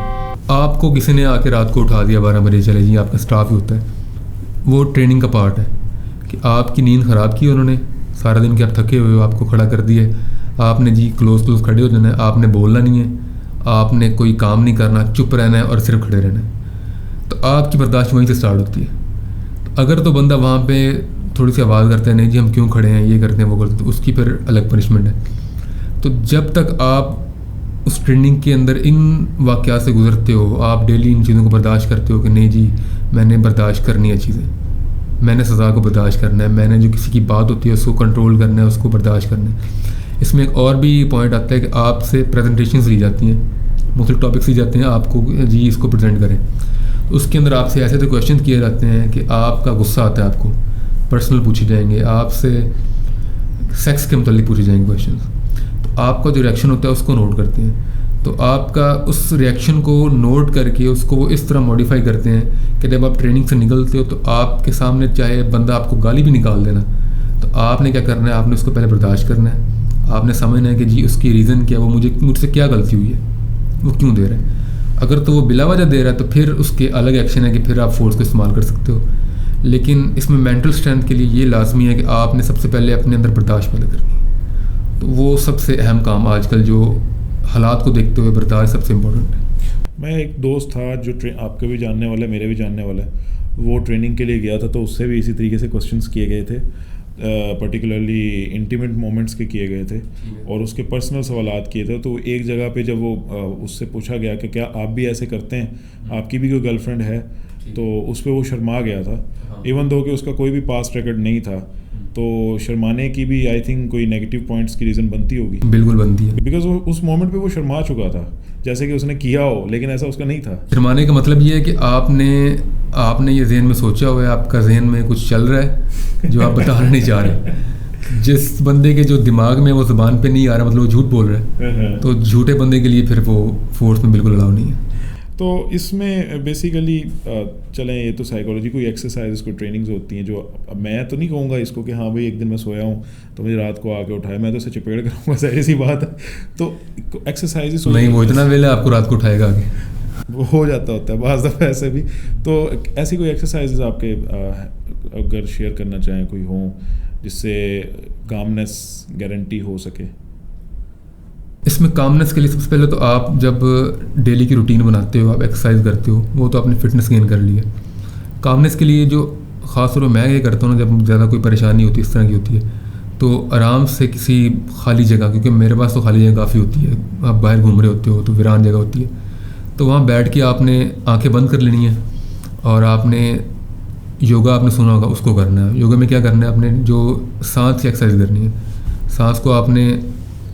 آپ کو کسی نے آ کے رات کو اٹھا دیا 12 بجے, چلے جی آپ کا اسٹاف ہی ہوتا ہے, وہ ٹریننگ کا پارٹ ہے کہ آپ کی نیند خراب کی انہوں نے, سارا دن کے آپ تھکے ہوئے ہو, آپ کو کھڑا کر دیا, آپ نے جی کلوز کھڑے ہو جانا ہے, آپ نے بولنا نہیں ہے, آپ نے کوئی کام نہیں کرنا, چپ رہنا ہے اور صرف کھڑے رہنا ہے. تو آپ کی برداشت وہیں سے اسٹارٹ ہوتی ہے. تو اگر تو بندہ وہاں پہ تھوڑی سی آواز کرتا ہے نہیں جی ہم کیوں کھڑے ہیں, یہ کرتے ہیں وہ کرتے ہیں, تو اس کی پھر الگ پنشمنٹ ہے. تو جب تک آپ اس ٹریننگ کے اندر ان واقعات سے گزرتے ہو, آپ ڈیلی ان چیزوں کو برداشت کرتے ہو کہ نہیں جی میں نے برداشت کرنی ہے چیزیں, میں نے سزا کو برداشت کرنا ہے, میں نے جو کسی کی بات ہوتی ہے اس کو کنٹرول کرنا ہے, اس کو برداشت کرنا ہے. اس میں ایک اور بھی پوائنٹ آتا ہے کہ آپ سے پریزنٹیشنز لی جاتی ہیں, مختلف ٹاپکس لی جاتے ہیں, آپ کو جی اس کو پریزنٹ کریں. اس کے اندر آپ سے ایسے تو کویشچن کیے جاتے ہیں کہ آپ کا غصہ آتا ہے, آپ کو پرسنل پوچھے جائیں گے, آپ سے سیکس کے متعلق پوچھے جائیں گے کویشچنس، تو آپ کا جو ریئیکشن ہوتا ہے اس کو نوٹ کرتے ہیں. تو آپ کا اس ریئیکشن کو نوٹ کر کے اس کو وہ اس طرح موڈیفائی کرتے ہیں کہ جب آپ ٹریننگ سے نکلتے ہو تو آپ کے سامنے چاہے بندہ آپ کو گالی بھی نکال دینا، تو آپ نے کیا کرنا ہے، آپ نے اس کو پہلے برداشت کرنا ہے. آپ نے سمجھنا ہے کہ جی اس کی ریزن کیا، وہ مجھ سے کیا غلطی ہوئی ہے، وہ کیوں دے رہا ہے. اگر تو وہ بلا وجہ دے رہا ہے تو پھر اس کے الگ ایکشن ہے کہ پھر آپ فورس کو استعمال کر سکتے ہو. لیکن اس میں مینٹل اسٹرینتھ کے لیے یہ لازمی ہے کہ آپ نے سب سے پہلے اپنے اندر برداشت پیدا کرنی ہے. تو وہ سب سے اہم کام آج کل جو حالات کو دیکھتے ہوئے برداشت سب سے امپورٹنٹ ہے. میں ایک دوست تھا جو آپ کے بھی جاننے والا ہے، میرے بھی جاننے والا ہے، وہ ٹریننگ کے لیے گیا تھا، تو اس سے بھی اسی طریقے سے کوسچنس کیے گئے تھے، پرٹیکولرلی انٹیمیٹ مومنٹس کے کیے گئے تھے اور اس کے پرسنل سوالات کیے تھے. تو ایک جگہ پہ جب وہ اس سے پوچھا گیا کہ کیا آپ بھی ایسے کرتے ہیں، آپ کی بھی کوئی گرل فرینڈ ہے، تو اس پہ وہ شرما گیا تھا، ایون دو کہ اس کا کوئی بھی پاسٹ ریکارڈ نہیں تھا. تو شرمانے کی بھی آئی تھنک کوئی نیگیٹو پوائنٹس کی ریزن بنتی ہوگی. بالکل بنتی ہے، بیکاز وہ اس مومنٹ پہ وہ شرما چکا تھا، جیسے کہ اس نے کیا ہو، لیکن ایسا اس کا نہیں تھا. شرمانے کا مطلب یہ ہے کہ آپ نے یہ ذہن میں سوچا ہوا ہے، آپ کا ذہن میں کچھ چل رہا ہے جو آپ بتانا نہیں چاہ رہے. جس بندے کے جو دماغ میں وہ زبان پہ نہیں آ رہا، مطلب وہ جھوٹ بول رہا ہے، تو جھوٹے بندے کے لیے پھر وہ فورس میں بالکل الاؤ نہیں ہے. تو اس میں بیسیکلی چلیں یہ تو سائیکالوجی کوئی ایکسرسائز کوئی ٹریننگز ہوتی ہیں جو میں تو نہیں کہوں گا اس کو کہ ہاں بھائی ایک دن میں سویا ہوں تو مجھے رات کو آ کے اٹھایا، میں تو اسے چپیڑ کروں گا، ظاہر سی بات ہے. تو ایکسرسائز نہیں، وہ اتنا ویلا آپ کو رات کو اٹھائے گا آگے، وہ ہو جاتا ہوتا ہے بعض دفعہ ایسے بھی. تو ایسی کوئی ایکسرسائز آپ کے اگر شیئر کرنا چاہیں کوئی ہوں جس سے کامنس گارنٹی ہو سکے؟ اس میں کامنس کے لیے سب سے پہلے تو آپ جب ڈیلی کی روٹین بناتے ہو، آپ ایکسرسائز کرتے ہو، وہ تو آپ نے فٹنس گین کر لی ہے. کامنس کے لیے جو خاص طور پر میں یہ کرتا ہوں نا، جب زیادہ کوئی پریشانی ہوتی ہے اس طرح کی ہوتی ہے، تو آرام سے کسی خالی جگہ، کیونکہ میرے پاس تو خالی جگہ کافی ہوتی ہے، آپ باہر گھوم رہے ہوتے ہو تو ویران جگہ ہوتی ہے، تو وہاں بیٹھ کے آپ نے آنکھیں بند کر لینی ہے اور آپ نے یوگا آپ نے سنا ہوگا اس کو کرنا ہے. یوگا میں کیا کرنا ہے، آپ نے جو سانس کی ایکسرسائز کرنی ہے، سانس کو آپ نے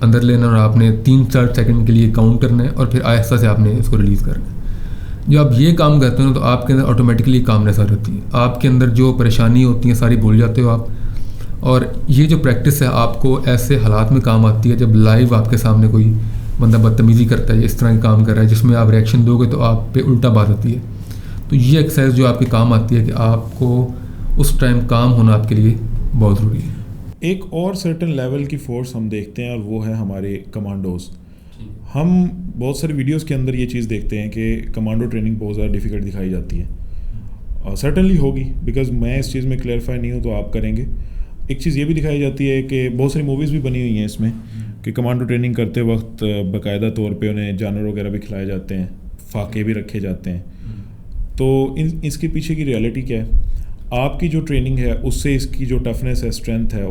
اندر لینا اور آپ نے 3-4 سیکنڈ کے لیے کاؤنٹ کرنا ہے اور پھر آہستہ سے آپ نے اس کو ریلیز کرنا ہے. جب آپ یہ کام کرتے ہیں تو آپ کے اندر آٹومیٹکلی کامنس آ جاتی ہے، آپ کے اندر جو پریشانی ہوتی ہیں ساری بھول جاتے ہو آپ. اور یہ جو پریکٹس ہے آپ کو ایسے حالات میں کام آتی ہے جب لائیو آپ کے سامنے کوئی بندہ بدتمیزی کرتا ہے، اس طرح کے کام کر رہا ہے جس میں آپ ریئیکشن دو گے تو آپ پہ الٹا بات آتی ہے. تو یہ ایکسرسائز جو آپ کے کام آتی ہے کہ آپ کو اس ٹائم کام ہونا آپ کے لیے بہت ضروری ہے. ایک اور سرٹن لیول کی فورس ہم دیکھتے ہیں اور وہ ہے ہمارے کمانڈوز. ہم بہت ساری ویڈیوز کے اندر یہ چیز دیکھتے ہیں کہ کمانڈو ٹریننگ بہت زیادہ ڈیفیکلٹ دکھائی جاتی ہے. سرٹنلی ہوگی، بیکاز میں اس چیز میں کلیئرفائی نہیں ہوں تو آپ کریں گے. ایک چیز یہ بھی دکھائی جاتی ہے کہ بہت ساری موویز بھی بنی ہوئی ہیں اس میں کہ کمانڈو ٹریننگ کرتے وقت باقاعدہ طور پہ انہیں جانور وغیرہ بھی کھلائے جاتے ہیں، فاقے بھی رکھے جاتے ہیں. تو اس کے پیچھے کی ریئلٹی کیا ہے؟ آپ کی جو ٹریننگ ہے اس سے اس کی جو ٹفنس ہے، اسٹرینتھ ہے،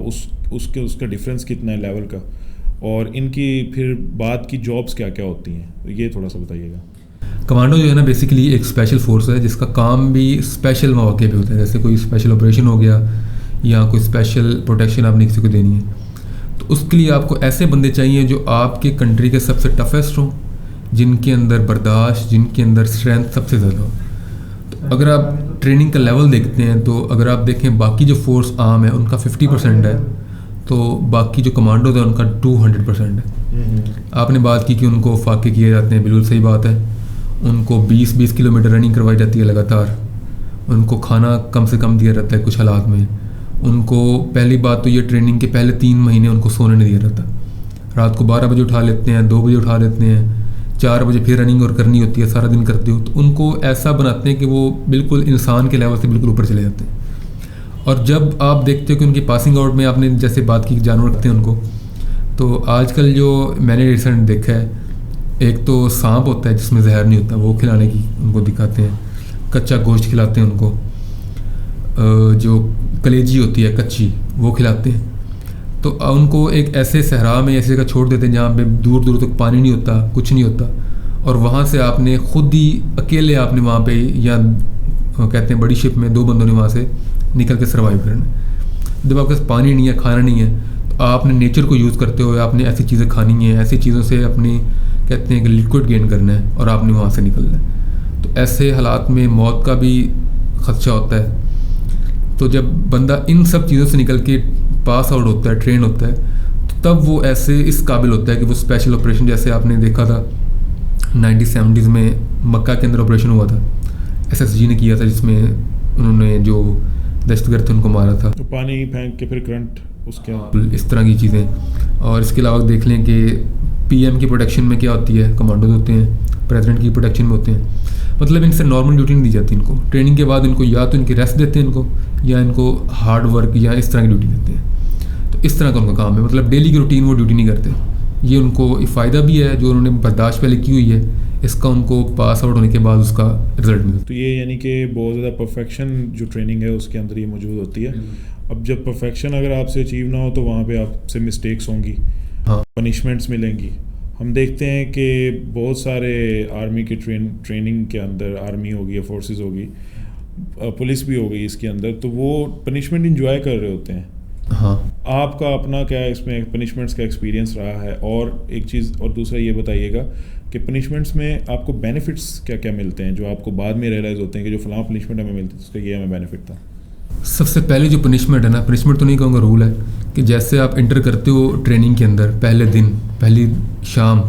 اس کا ڈفرینس کتنا ہے لیول کا، اور ان کی پھر بعد کی جابس کیا کیا ہوتی ہیں، یہ تھوڑا سا بتائیے گا. کمانڈو جو ہے نا بیسیکلی ایک اسپیشل فورس ہے جس کا کام بھی اسپیشل مواقع پہ ہوتا ہے، جیسے کوئی اسپیشل آپریشن ہو گیا یا کوئی اسپیشل پروٹیکشن آپ نے کسی کو دینی ہے. تو اس کے لیے آپ کو ایسے بندے چاہیے جو آپ کے کنٹری کے سب سے ٹفیسٹ ہوں، جن کے اندر برداشت، جن کے اندر اسٹرینتھ سب سے زیادہ ہو. تو اگر آپ ٹریننگ کا لیول دیکھتے ہیں تو اگر آپ دیکھیں باقی جو فورس عام ہے ان کا 50% ہے، تو باقی جو کمانڈوز ہیں ان کا 200% ہے. آپ نے بات کی کہ ان کو فاقے کیے جاتے ہیں، بالکل صحیح بات ہے. ان کو 20 کلومیٹر رننگ کروائی جاتی ہے لگاتار. ان کو کھانا کم سے کم دیا جاتا ہے کچھ حالات میں. ان کو پہلی بات تو یہ ٹریننگ کے پہلے 3 مہینے ان کو سونے نہیں دیا جاتا. رات کو 12 بجے اٹھا لیتے ہیں، 2 بجے اٹھا لیتے ہیں، 4 بجے پھر رننگ اور کرنی ہوتی ہے، سارا دن کرتے ہو. تو ان کو ایسا بناتے ہیں کہ وہ بالکل انسان کے لیول سے بالکل اوپر چلے جاتے ہیں. اور جب آپ دیکھتے ہو کہ ان کی پاسنگ آؤٹ میں آپ نے جیسے بات کی جانور رکھتے ہیں ان کو، تو آج کل جو میں نے ریسنٹ دیکھا ہے، ایک تو سانپ ہوتا ہے جس میں زہر نہیں ہوتا، وہ کھلانے کی ان کو دکھاتے ہیں. کچا گوشت کھلاتے ہیں ان کو، جو کلیجی ہوتی ہے کچی وہ کھلاتے ہیں. تو ان کو ایک ایسے صحرا میں ایسی جگہ چھوڑ دیتے ہیں جہاں پہ دور دور تک پانی نہیں ہوتا، کچھ نہیں ہوتا، اور وہاں سے آپ نے خود ہی اکیلے آپ نے وہاں پہ، یا کہتے ہیں بڑی شپ میں 2 بندوں نے وہاں سے نکل کے سروائیو کرنا. جب آپ کے پاس پانی نہیں ہے، کھانا نہیں ہے، تو آپ نے نیچر کو یوز کرتے ہوئے آپ نے ایسی چیزیں کھانی ہیں، ایسی چیزوں سے اپنی کہتے ہیں کہ لیکوڈ گین کرنا ہے اور آپ نے وہاں سے نکلنا ہے. تو ایسے حالات میں موت کا بھی خدشہ ہوتا ہے. تو جب بندہ ان سب چیزوں سے نکل کے پاس آؤٹ ہوتا ہے، ٹرین ہوتا ہے، تو تب وہ ایسے اس قابل ہوتا ہے کہ وہ اسپیشل آپریشن، جیسے آپ نے دیکھا تھا 1970s میں مکہ کے اندر آپریشن ہوا تھا، SSG نے کیا تھا، جس میں انہوں نے جو دہشت گرد تھے ان کو مارا تھا، پانی پھینک کے پھر کرنٹ اس کے اس طرح کی چیزیں. اور اس کے علاوہ دیکھ لیں کہ PM کی پروٹیکشن میں کیا ہوتی ہے، کمانڈوز ہوتے ہیں، پریزیڈنٹ کی پروٹیکشن میں ہوتے ہیں. مطلب ان سے نارمل ڈیوٹی نہیں دی جاتی ان کو. ٹریننگ کے بعد ان کو یا تو ان کی ریسٹ دیتے ہیں ان کو، یا ان کو ہارڈ ورک یا اس طرح کی ڈیوٹی دیتے ہیں. تو اس طرح کا ان کا کام ہے. مطلب ڈیلی کی روٹین وہ ڈیوٹی نہیں کرتے. یہ ان کو فائدہ بھی ہے جو انہوں نے برداشت پہلے کی ہوئی ہے، اس کا ان کو پاس آؤٹ ہونے کے بعد اس کا رزلٹ ملتا ہے. تو یہ یعنی کہ بہت زیادہ پرفیکشن جو ٹریننگ ہے اس کے اندر یہ موجود ہوتی ہے. اب جب پرفیکشن اگر آپ سے اچیو نہ ہو تو وہاں پہ آپ سے مسٹیکس ہوں گی، ہاں، پنشمنٹس ملیں گی. ہم دیکھتے ہیں کہ بہت سارے آرمی کے ٹریننگ کے اندر، آرمی ہوگی یا فورسز ہوگی، پولیس بھی ہوگی اس کے اندر، تو وہ پنشمنٹ انجوائے کر رہے ہوتے ہیں. ہاں، آپ کا اپنا کیا اس میں پنشمنٹس کا ایکسپیرینس رہا ہے؟ اور ایک چیز اور دوسرا یہ بتائیے گا کہ پنشمنٹس میں آپ کو بینیفٹس کیا کیا ملتے ہیں جو آپ کو بعد میں ریئلائز ہوتے ہیں کہ جو فلاں پنشمنٹ ہمیں ملتی ہے اس کا یہ ہمیں بینیفٹ تھا؟ سب سے پہلے جو پنشمنٹ ہے نا، پنشمنٹ تو نہیں کہوں گا، رول ہے کہ جیسے آپ انٹر کرتے ہو ٹریننگ کے اندر، پہلے دن، پہلی شام،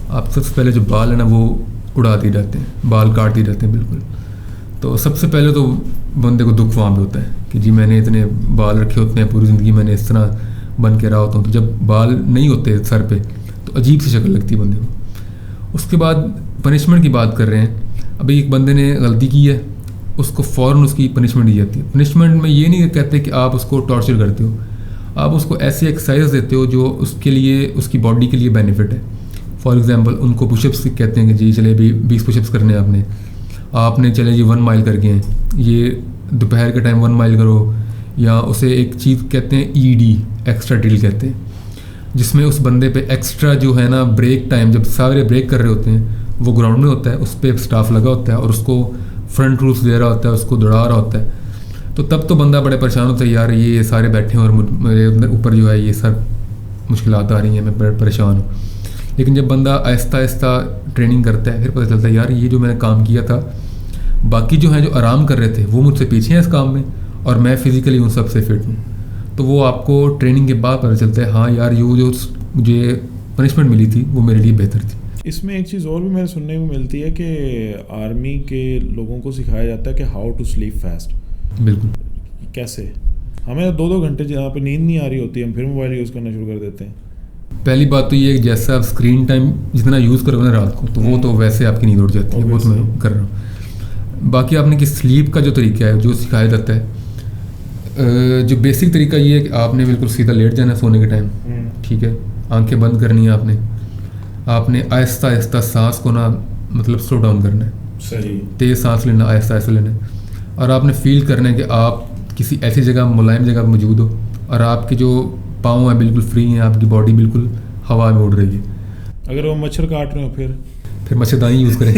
آپ سب سے پہلے جو بال ہے نا وہ اڑا دیے جاتے ہیں، بال کاٹ دیے جاتے ہیں بالکل. تو سب سے پہلے تو بندے کو دکھ وہاں پہ ہوتا ہے کہ جی میں نے اتنے بال رکھے ہوتے ہیں، پوری زندگی میں نے اس طرح بن کے رہا ہوتا ہوں. تو جب بال نہیں ہوتے سر پہ تو عجیب سی شکل لگتی ہے بندے کو. اس کے بعد پنشمنٹ کی بات کر رہے ہیں. ابھی ایک بندے نے غلطی کی ہے، اس کو فوراً اس کی پنشمنٹ دی جاتی ہے. پنشمنٹ میں یہ نہیں کہتے کہ آپ اس کو ٹارچر کرتے ہو، آپ اس کو ایسی ایکسرسائز دیتے ہو جو اس کے لیے، اس کی باڈی کے لیے بینیفٹ ہے. فار ایگزامپل ان کو پش اپس کہتے ہیں کہ جی چلے بھی 20 پش اپس کرنے ہیں آپ نے چلے جی 1 مائل کر گئے ہیں، یہ دوپہر کے ٹائم 1 مائل کرو. یا اسے ایک چیز کہتے ہیں ED، ایکسٹرا ڈرل کہتے ہیں، جس میں اس بندے پہ ایکسٹرا جو ہے نا بریک ٹائم، جب سارے بریک کر رہے ہوتے ہیں وہ گراؤنڈ میں ہوتا ہے، اس پہ اسٹاف لگا ہوتا ہے اور اس کو فرنٹ رولس دے رہا ہوتا ہے، اس کو دوڑا رہا ہوتا ہے. تو تب تو بندہ بڑے پریشان ہوتا ہے، یار یہ سارے بیٹھے ہیں اور میرے اوپر جو ہے یہ سب مشکلات آ رہی ہیں، میں بڑا پریشان ہوں. لیکن جب بندہ آہستہ آہستہ ٹریننگ کرتا ہے پھر پتہ چلتا ہے یار یہ جو میں نے کام کیا تھا، باقی جو ہیں جو آرام کر رہے تھے وہ مجھ سے پیچھے ہیں اس کام میں، اور میں فزیکلی ان سب سے فٹ ہوں. تو وہ آپ کو ٹریننگ کے بعد پتہ چلتا ہے ہاں یار یہ جو مجھے پنشمنٹ ملی تھی وہ میرے لیے بہتر تھی. اس میں ایک چیز اور بھی میں سننے میں ملتی ہے کہ آرمی کے لوگوں کو سکھایا جاتا ہے کہ ہاؤ ٹو سلیپ فاسٹ. بالکل. کیسے؟ ہمیں 2 گھنٹے جہاں پہ نیند نہیں آ رہی ہوتی ہم پھر موبائل یوز کرنا شروع کر دیتے ہیں. پہلی بات تو یہ ہے کہ جیسے آپ اسکرین ٹائم جتنا یوز کرو نا رات کو تو وہ تو ویسے آپ کی نیند اڑ جاتی ہے، وہ تو میں کر رہا ہوں. باقی آپ نے کہ سلیپ کا جو طریقہ ہے جو سکھایا جاتا ہے، جو بیسک طریقہ یہ ہے کہ آپ نے بالکل سیدھا لیٹ جانا ہے سونے کے ٹائم، ٹھیک ہے، آنکھیں بند کرنی ہے آپ نے آہستہ آہستہ سانس کو نا مطلب سلو ڈاؤن کرنا ہے، صحیح، تیز سانس لینا، آہستہ آہستہ لینا ہے. اور آپ نے فیل کرنا ہے کہ آپ کسی ایسی جگہ، ملائم جگہ پہ موجود ہو اور آپ کے جو پاؤں ہیں بالکل فری ہیں، آپ کی باڈی بالکل ہوا میں اڑ رہی ہے. اگر وہ مچھر کاٹ رہے ہو پھر مچھردانی یوز کریں،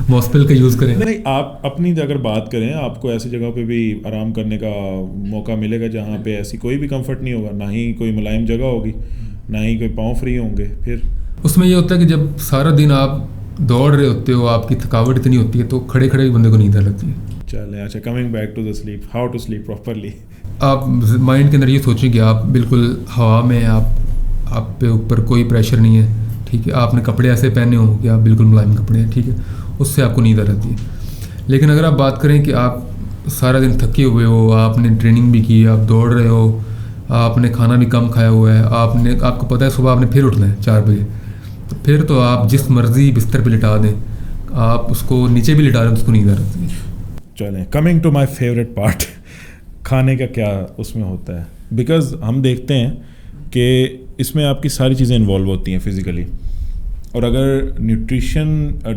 ماسپل کا یوز کریں. نہیں، آپ اپنی اگر بات کریں، آپ کو ایسی جگہ پہ بھی آرام کرنے کا موقع ملے گا جہاں پہ ایسی کوئی بھی کمفرٹ نہیں ہوگا، نہ ہی کوئی ملائم جگہ ہوگی، نہ ہی کوئی پاؤں فری ہوں گے. پھر اس میں یہ ہوتا ہے کہ جب سارا دن آپ دوڑ رہے ہوتے ہو، آپ کی تھکاوٹ اتنی ہوتی ہے تو کھڑے کھڑے بھی بندے کو نیند آ لگتی ہے. چلیں، اچھا، coming back to the sleep, how to sleep properly. آپ مائنڈ کے اندر یہ سوچیں کہ آپ بالکل ہوا میں، آپ پہ اوپر کوئی پریشر نہیں ہے، ٹھیک ہے، آپ نے کپڑے ایسے پہنے ہوں کہ آپ بالکل ملائم کپڑے ہیں، ٹھیک ہے، اس سے آپ کو نیند آ جاتی ہے. لیکن اگر آپ بات کریں کہ آپ سارا دن تھکے ہوئے ہو، آپ نے ٹریننگ بھی کی، آپ دوڑ رہے ہو، آپ نے کھانا بھی کم کھایا ہوا ہے، آپ کو پتہ ہے صبح آپ نے پھر اٹھنا ہے 4 بجے، تو پھر تو آپ جس مرضی بستر پہ لٹا دیں، آپ اس کو نیچے بھی لٹا دیں اس کو نیند آ جاتی ہے. چلیں، coming to my favourite part, کھانے کا کیا اس میں ہوتا ہے؟ بیکاز ہم دیکھتے ہیں کہ اس میں آپ کی ساری چیزیں انوالو ہوتی ہیں فزیکلی، اور اگر نیوٹریشن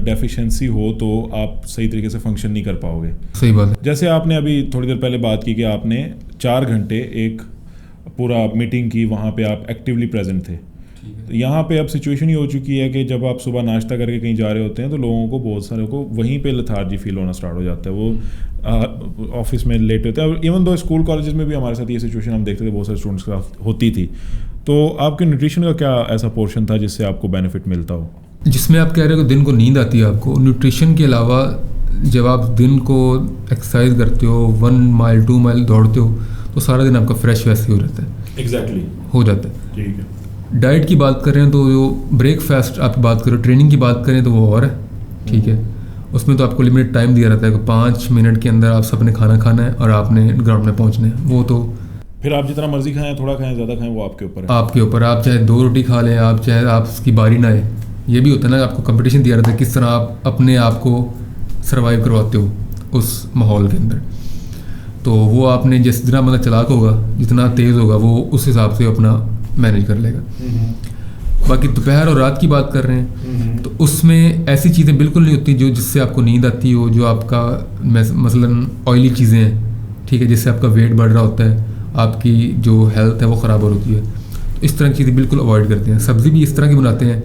ڈیفیشنسی ہو تو آپ صحیح طریقے سے فنکشن نہیں کر پاؤ گے. صحیح بات ہے. جیسے آپ نے ابھی تھوڑی دیر پہلے بات کی کہ آپ نے 4 گھنٹے ایک پورا میٹنگ کی، وہاں پہ آپ ایکٹیولی پریزنٹ تھے. یہاں پہ اب سچویشن یہ ہو چکی ہے کہ جب آپ صبح ناشتہ کر کے کہیں جا رہے ہوتے ہیں تو لوگوں کو، بہت سارے کو وہیں پہ لتھارجی فیل ہونا اسٹارٹ ہو جاتا ہے، وہ آفس میں لیٹ ہوتا ہے. اور ایون دو اسکول کالجز میں بھی ہمارے ساتھ یہ سچویشن ہم دیکھتے تھے، بہت سارے اسٹوڈنٹس کے ساتھ ہوتی تھی. تو آپ کے نیوٹریشن کا کیا ایسا پورشن تھا جس سے آپ کو بینیفٹ ملتا ہو؟ جس میں آپ کہہ رہے ہو کہ دن کو نیند آتی ہے آپ کو، نیوٹریشن کے علاوہ جب آپ دن کو ایکسرسائز کرتے ہو، 1 مائل 2 مائل دوڑتے ہو، تو سارا دن آپ کا فریش ویسے ہی ہو رہتا ہے. ایگزیکٹلی ہو جاتا ہے. ٹھیک ہے. ڈائٹ کی بات کریں تو جو بریک فاسٹ آپ کی بات کرو, ٹریننگ کی بات کریں تو وہ اور ہے. ٹھیک ہے, اس میں تو آپ کو لمیٹڈ ٹائم دیا رہتا ہے کہ 5 منٹ کے اندر آپ سب نے کھانا کھانا ہے اور آپ نے گراؤنڈ میں پہنچنا ہے. وہ تو پھر آپ جتنا مرضی کھائیں, تھوڑا کھائیں, زیادہ کھائیں, وہ آپ کے اوپر ہے. آپ کے اوپر, آپ چاہے 2 روٹی کھا لیں, آپ چاہے آپ اس کی باری نہ آئے. یہ بھی ہوتا ہے نا, آپ کو کمپٹیشن دیا رہتا ہے کس طرح آپ اپنے آپ کو سروائیو کرواتے ہو اس ماحول کے اندر. تو وہ آپ نے جتنا بندہ چلاک ہوگا, جتنا تیز ہوگا, وہ اس حساب سے اپنا مینیج کر لے گا. باقی دوپہر اور رات کی بات کر رہے ہیں تو اس میں ایسی چیزیں بالکل نہیں ہوتی جو جس سے آپ کو نیند آتی ہو, جو آپ کا مثلاً آئلی چیزیں ہیں. ٹھیک ہے, جس سے آپ کا ویٹ بڑھ رہا ہوتا ہے, آپ کی جو ہیلتھ ہے وہ خراب ہو رہی ہے. تو اس طرح کی چیزیں بالکل اوائڈ کرتے ہیں. سبزی بھی اس طرح کی بناتے ہیں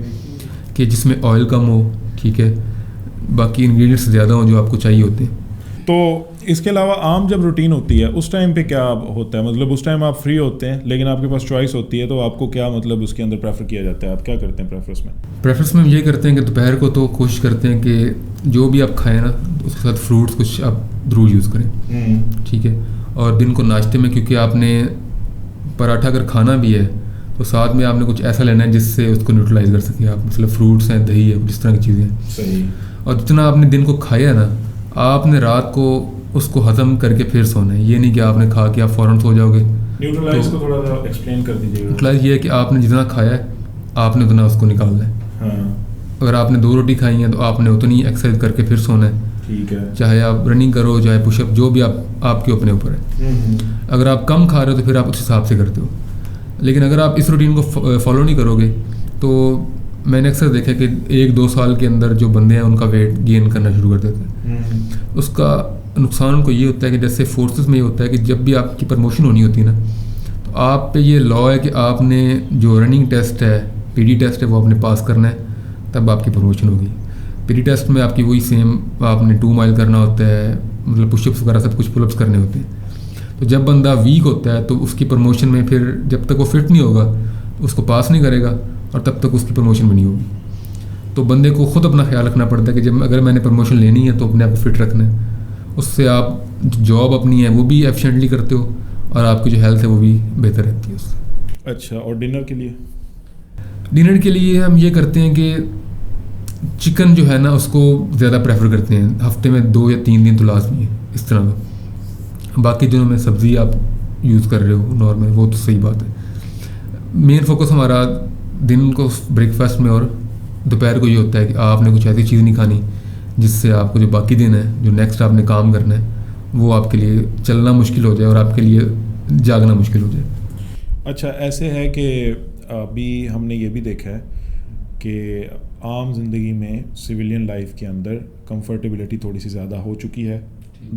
کہ جس میں آئل کم ہو. ٹھیک ہے, باقی انگریڈینٹس زیادہ ہوں جو آپ کو چاہیے ہوتے ہیں. تو اس کے علاوہ عام جب روٹین ہوتی ہے اس ٹائم پہ کیا ہوتا ہے؟ مطلب اس ٹائم آپ فری ہوتے ہیں لیکن آپ کے پاس چوائس ہوتی ہے, تو آپ کو کیا مطلب اس کے اندر پریفر کیا جاتا ہے؟ آپ کیا کرتے ہیں پریفرس میں ہم یہ کرتے ہیں کہ دوپہر کو تو کوشش کرتے ہیں کہ جو بھی آپ کھائیں نا اس کے ساتھ فروٹس کچھ آپ ضرور یوز کریں. ٹھیک ہے, اور دن کو ناشتے میں کیونکہ آپ نے پراٹھا اگر کھانا بھی ہے تو ساتھ میں آپ نے کچھ ایسا لینا ہے جس سے اس کو نیوٹرلائز کر سکیں آپ. مطلب فروٹس ہیں, دہی ہے, جس طرح کی چیزیں ہیں. صحیح. اور جتنا آپ نے دن کو کھایا نا, آپ نے رات کو اس کو ہضم کر کے پھر سونا ہے. یہ نہیں کہ آپ نے کھا کے آپ فوراً سو جاؤ گے. نیوٹرلائز کو تھوڑا سا ایکسپلین کر دیجیے. نیوٹرلائز یہ ہے کہ آپ نے جتنا کھایا ہے آپ نے اتنا اس کو نکالنا ہے. ہاں. اگر آپ نے 2 روٹی کھائی ہیں تو آپ نے اتنی ایکسرسائز کر کے پھر سونا ہے. ٹھیک ہے, چاہے آپ رننگ کرو, چاہے پش اپ, جو بھی آپ کے اپنے اوپر ہے. اگر آپ کم کھا رہے ہو تو پھر آپ اس حساب سے کرتے ہو. لیکن اگر آپ اس روٹین کو فالو نہیں کرو گے تو میں نے اکثر دیکھا کہ 1-2 سال کے اندر جو بندے ہیں ان کا ویٹ گین کرنا شروع کر دیتے ہیں. اس کا نقصان ان کو یہ ہوتا ہے کہ جیسے فورسز میں یہ ہوتا ہے کہ جب بھی آپ کی پروموشن ہونی ہوتی ہے نا, تو آپ پہ یہ لا ہے کہ آپ نے جو رننگ ٹیسٹ ہے, پی ڈی ٹیسٹ ہے, وہ آپ نے پاس کرنا ہے, تب آپ کی پروموشن ہوگی. پی ڈی ٹیسٹ میں آپ کی وہی سیم آپ نے 2 مائل کرنا ہوتا ہے, مطلب پش اپس وغیرہ سب کچھ پل اپس کرنے ہوتے ہیں. تو جب بندہ ویک ہوتا ہے تو اس کی پروموشن میں پھر جب تک وہ فٹ نہیں ہوگا اس کو پاس نہیں کرے گا, اور تب تک اس کی پروموشن بھی نہیں ہوگی. تو بندے کو خود اپنا خیال رکھنا پڑتا ہے کہ جب اگر میں نے پروموشن لینی ہے تو اپنے آپ کو فٹ رکھنا ہے. اس سے آپ جاب اپنی ہے وہ بھی ایفیشینٹلی کرتے ہو, اور آپ کی جو ہیلتھ ہے وہ بھی بہتر رہتی ہے اس سے. اچھا, اور ڈنر کے لیے ہم یہ کرتے ہیں کہ چکن جو ہے نا اس کو زیادہ پریفر کرتے ہیں. ہفتے میں 2 یا 3 دن تو لازمی ہے اس طرح کا. باقی دنوں میں سبزی آپ یوز کر رہے ہو نارمل, وہ تو صحیح بات ہے. مین فوکس ہمارا دن کو بریک فاسٹ میں اور دوپہر کو یہ ہوتا ہے کہ آپ نے کچھ ایسی چیز نہیں کھانی جس سے آپ کو جو باقی دن ہے, جو نیکسٹ آپ نے کام کرنا ہے, وہ آپ کے لیے چلنا مشکل ہو جائے اور آپ کے لیے جاگنا مشکل ہو جائے. اچھا, ایسے ہے کہ ابھی ہم نے یہ بھی دیکھا ہے کہ عام زندگی میں سویلین لائف کے اندر کمفرٹیبلٹی تھوڑی سی زیادہ ہو چکی ہے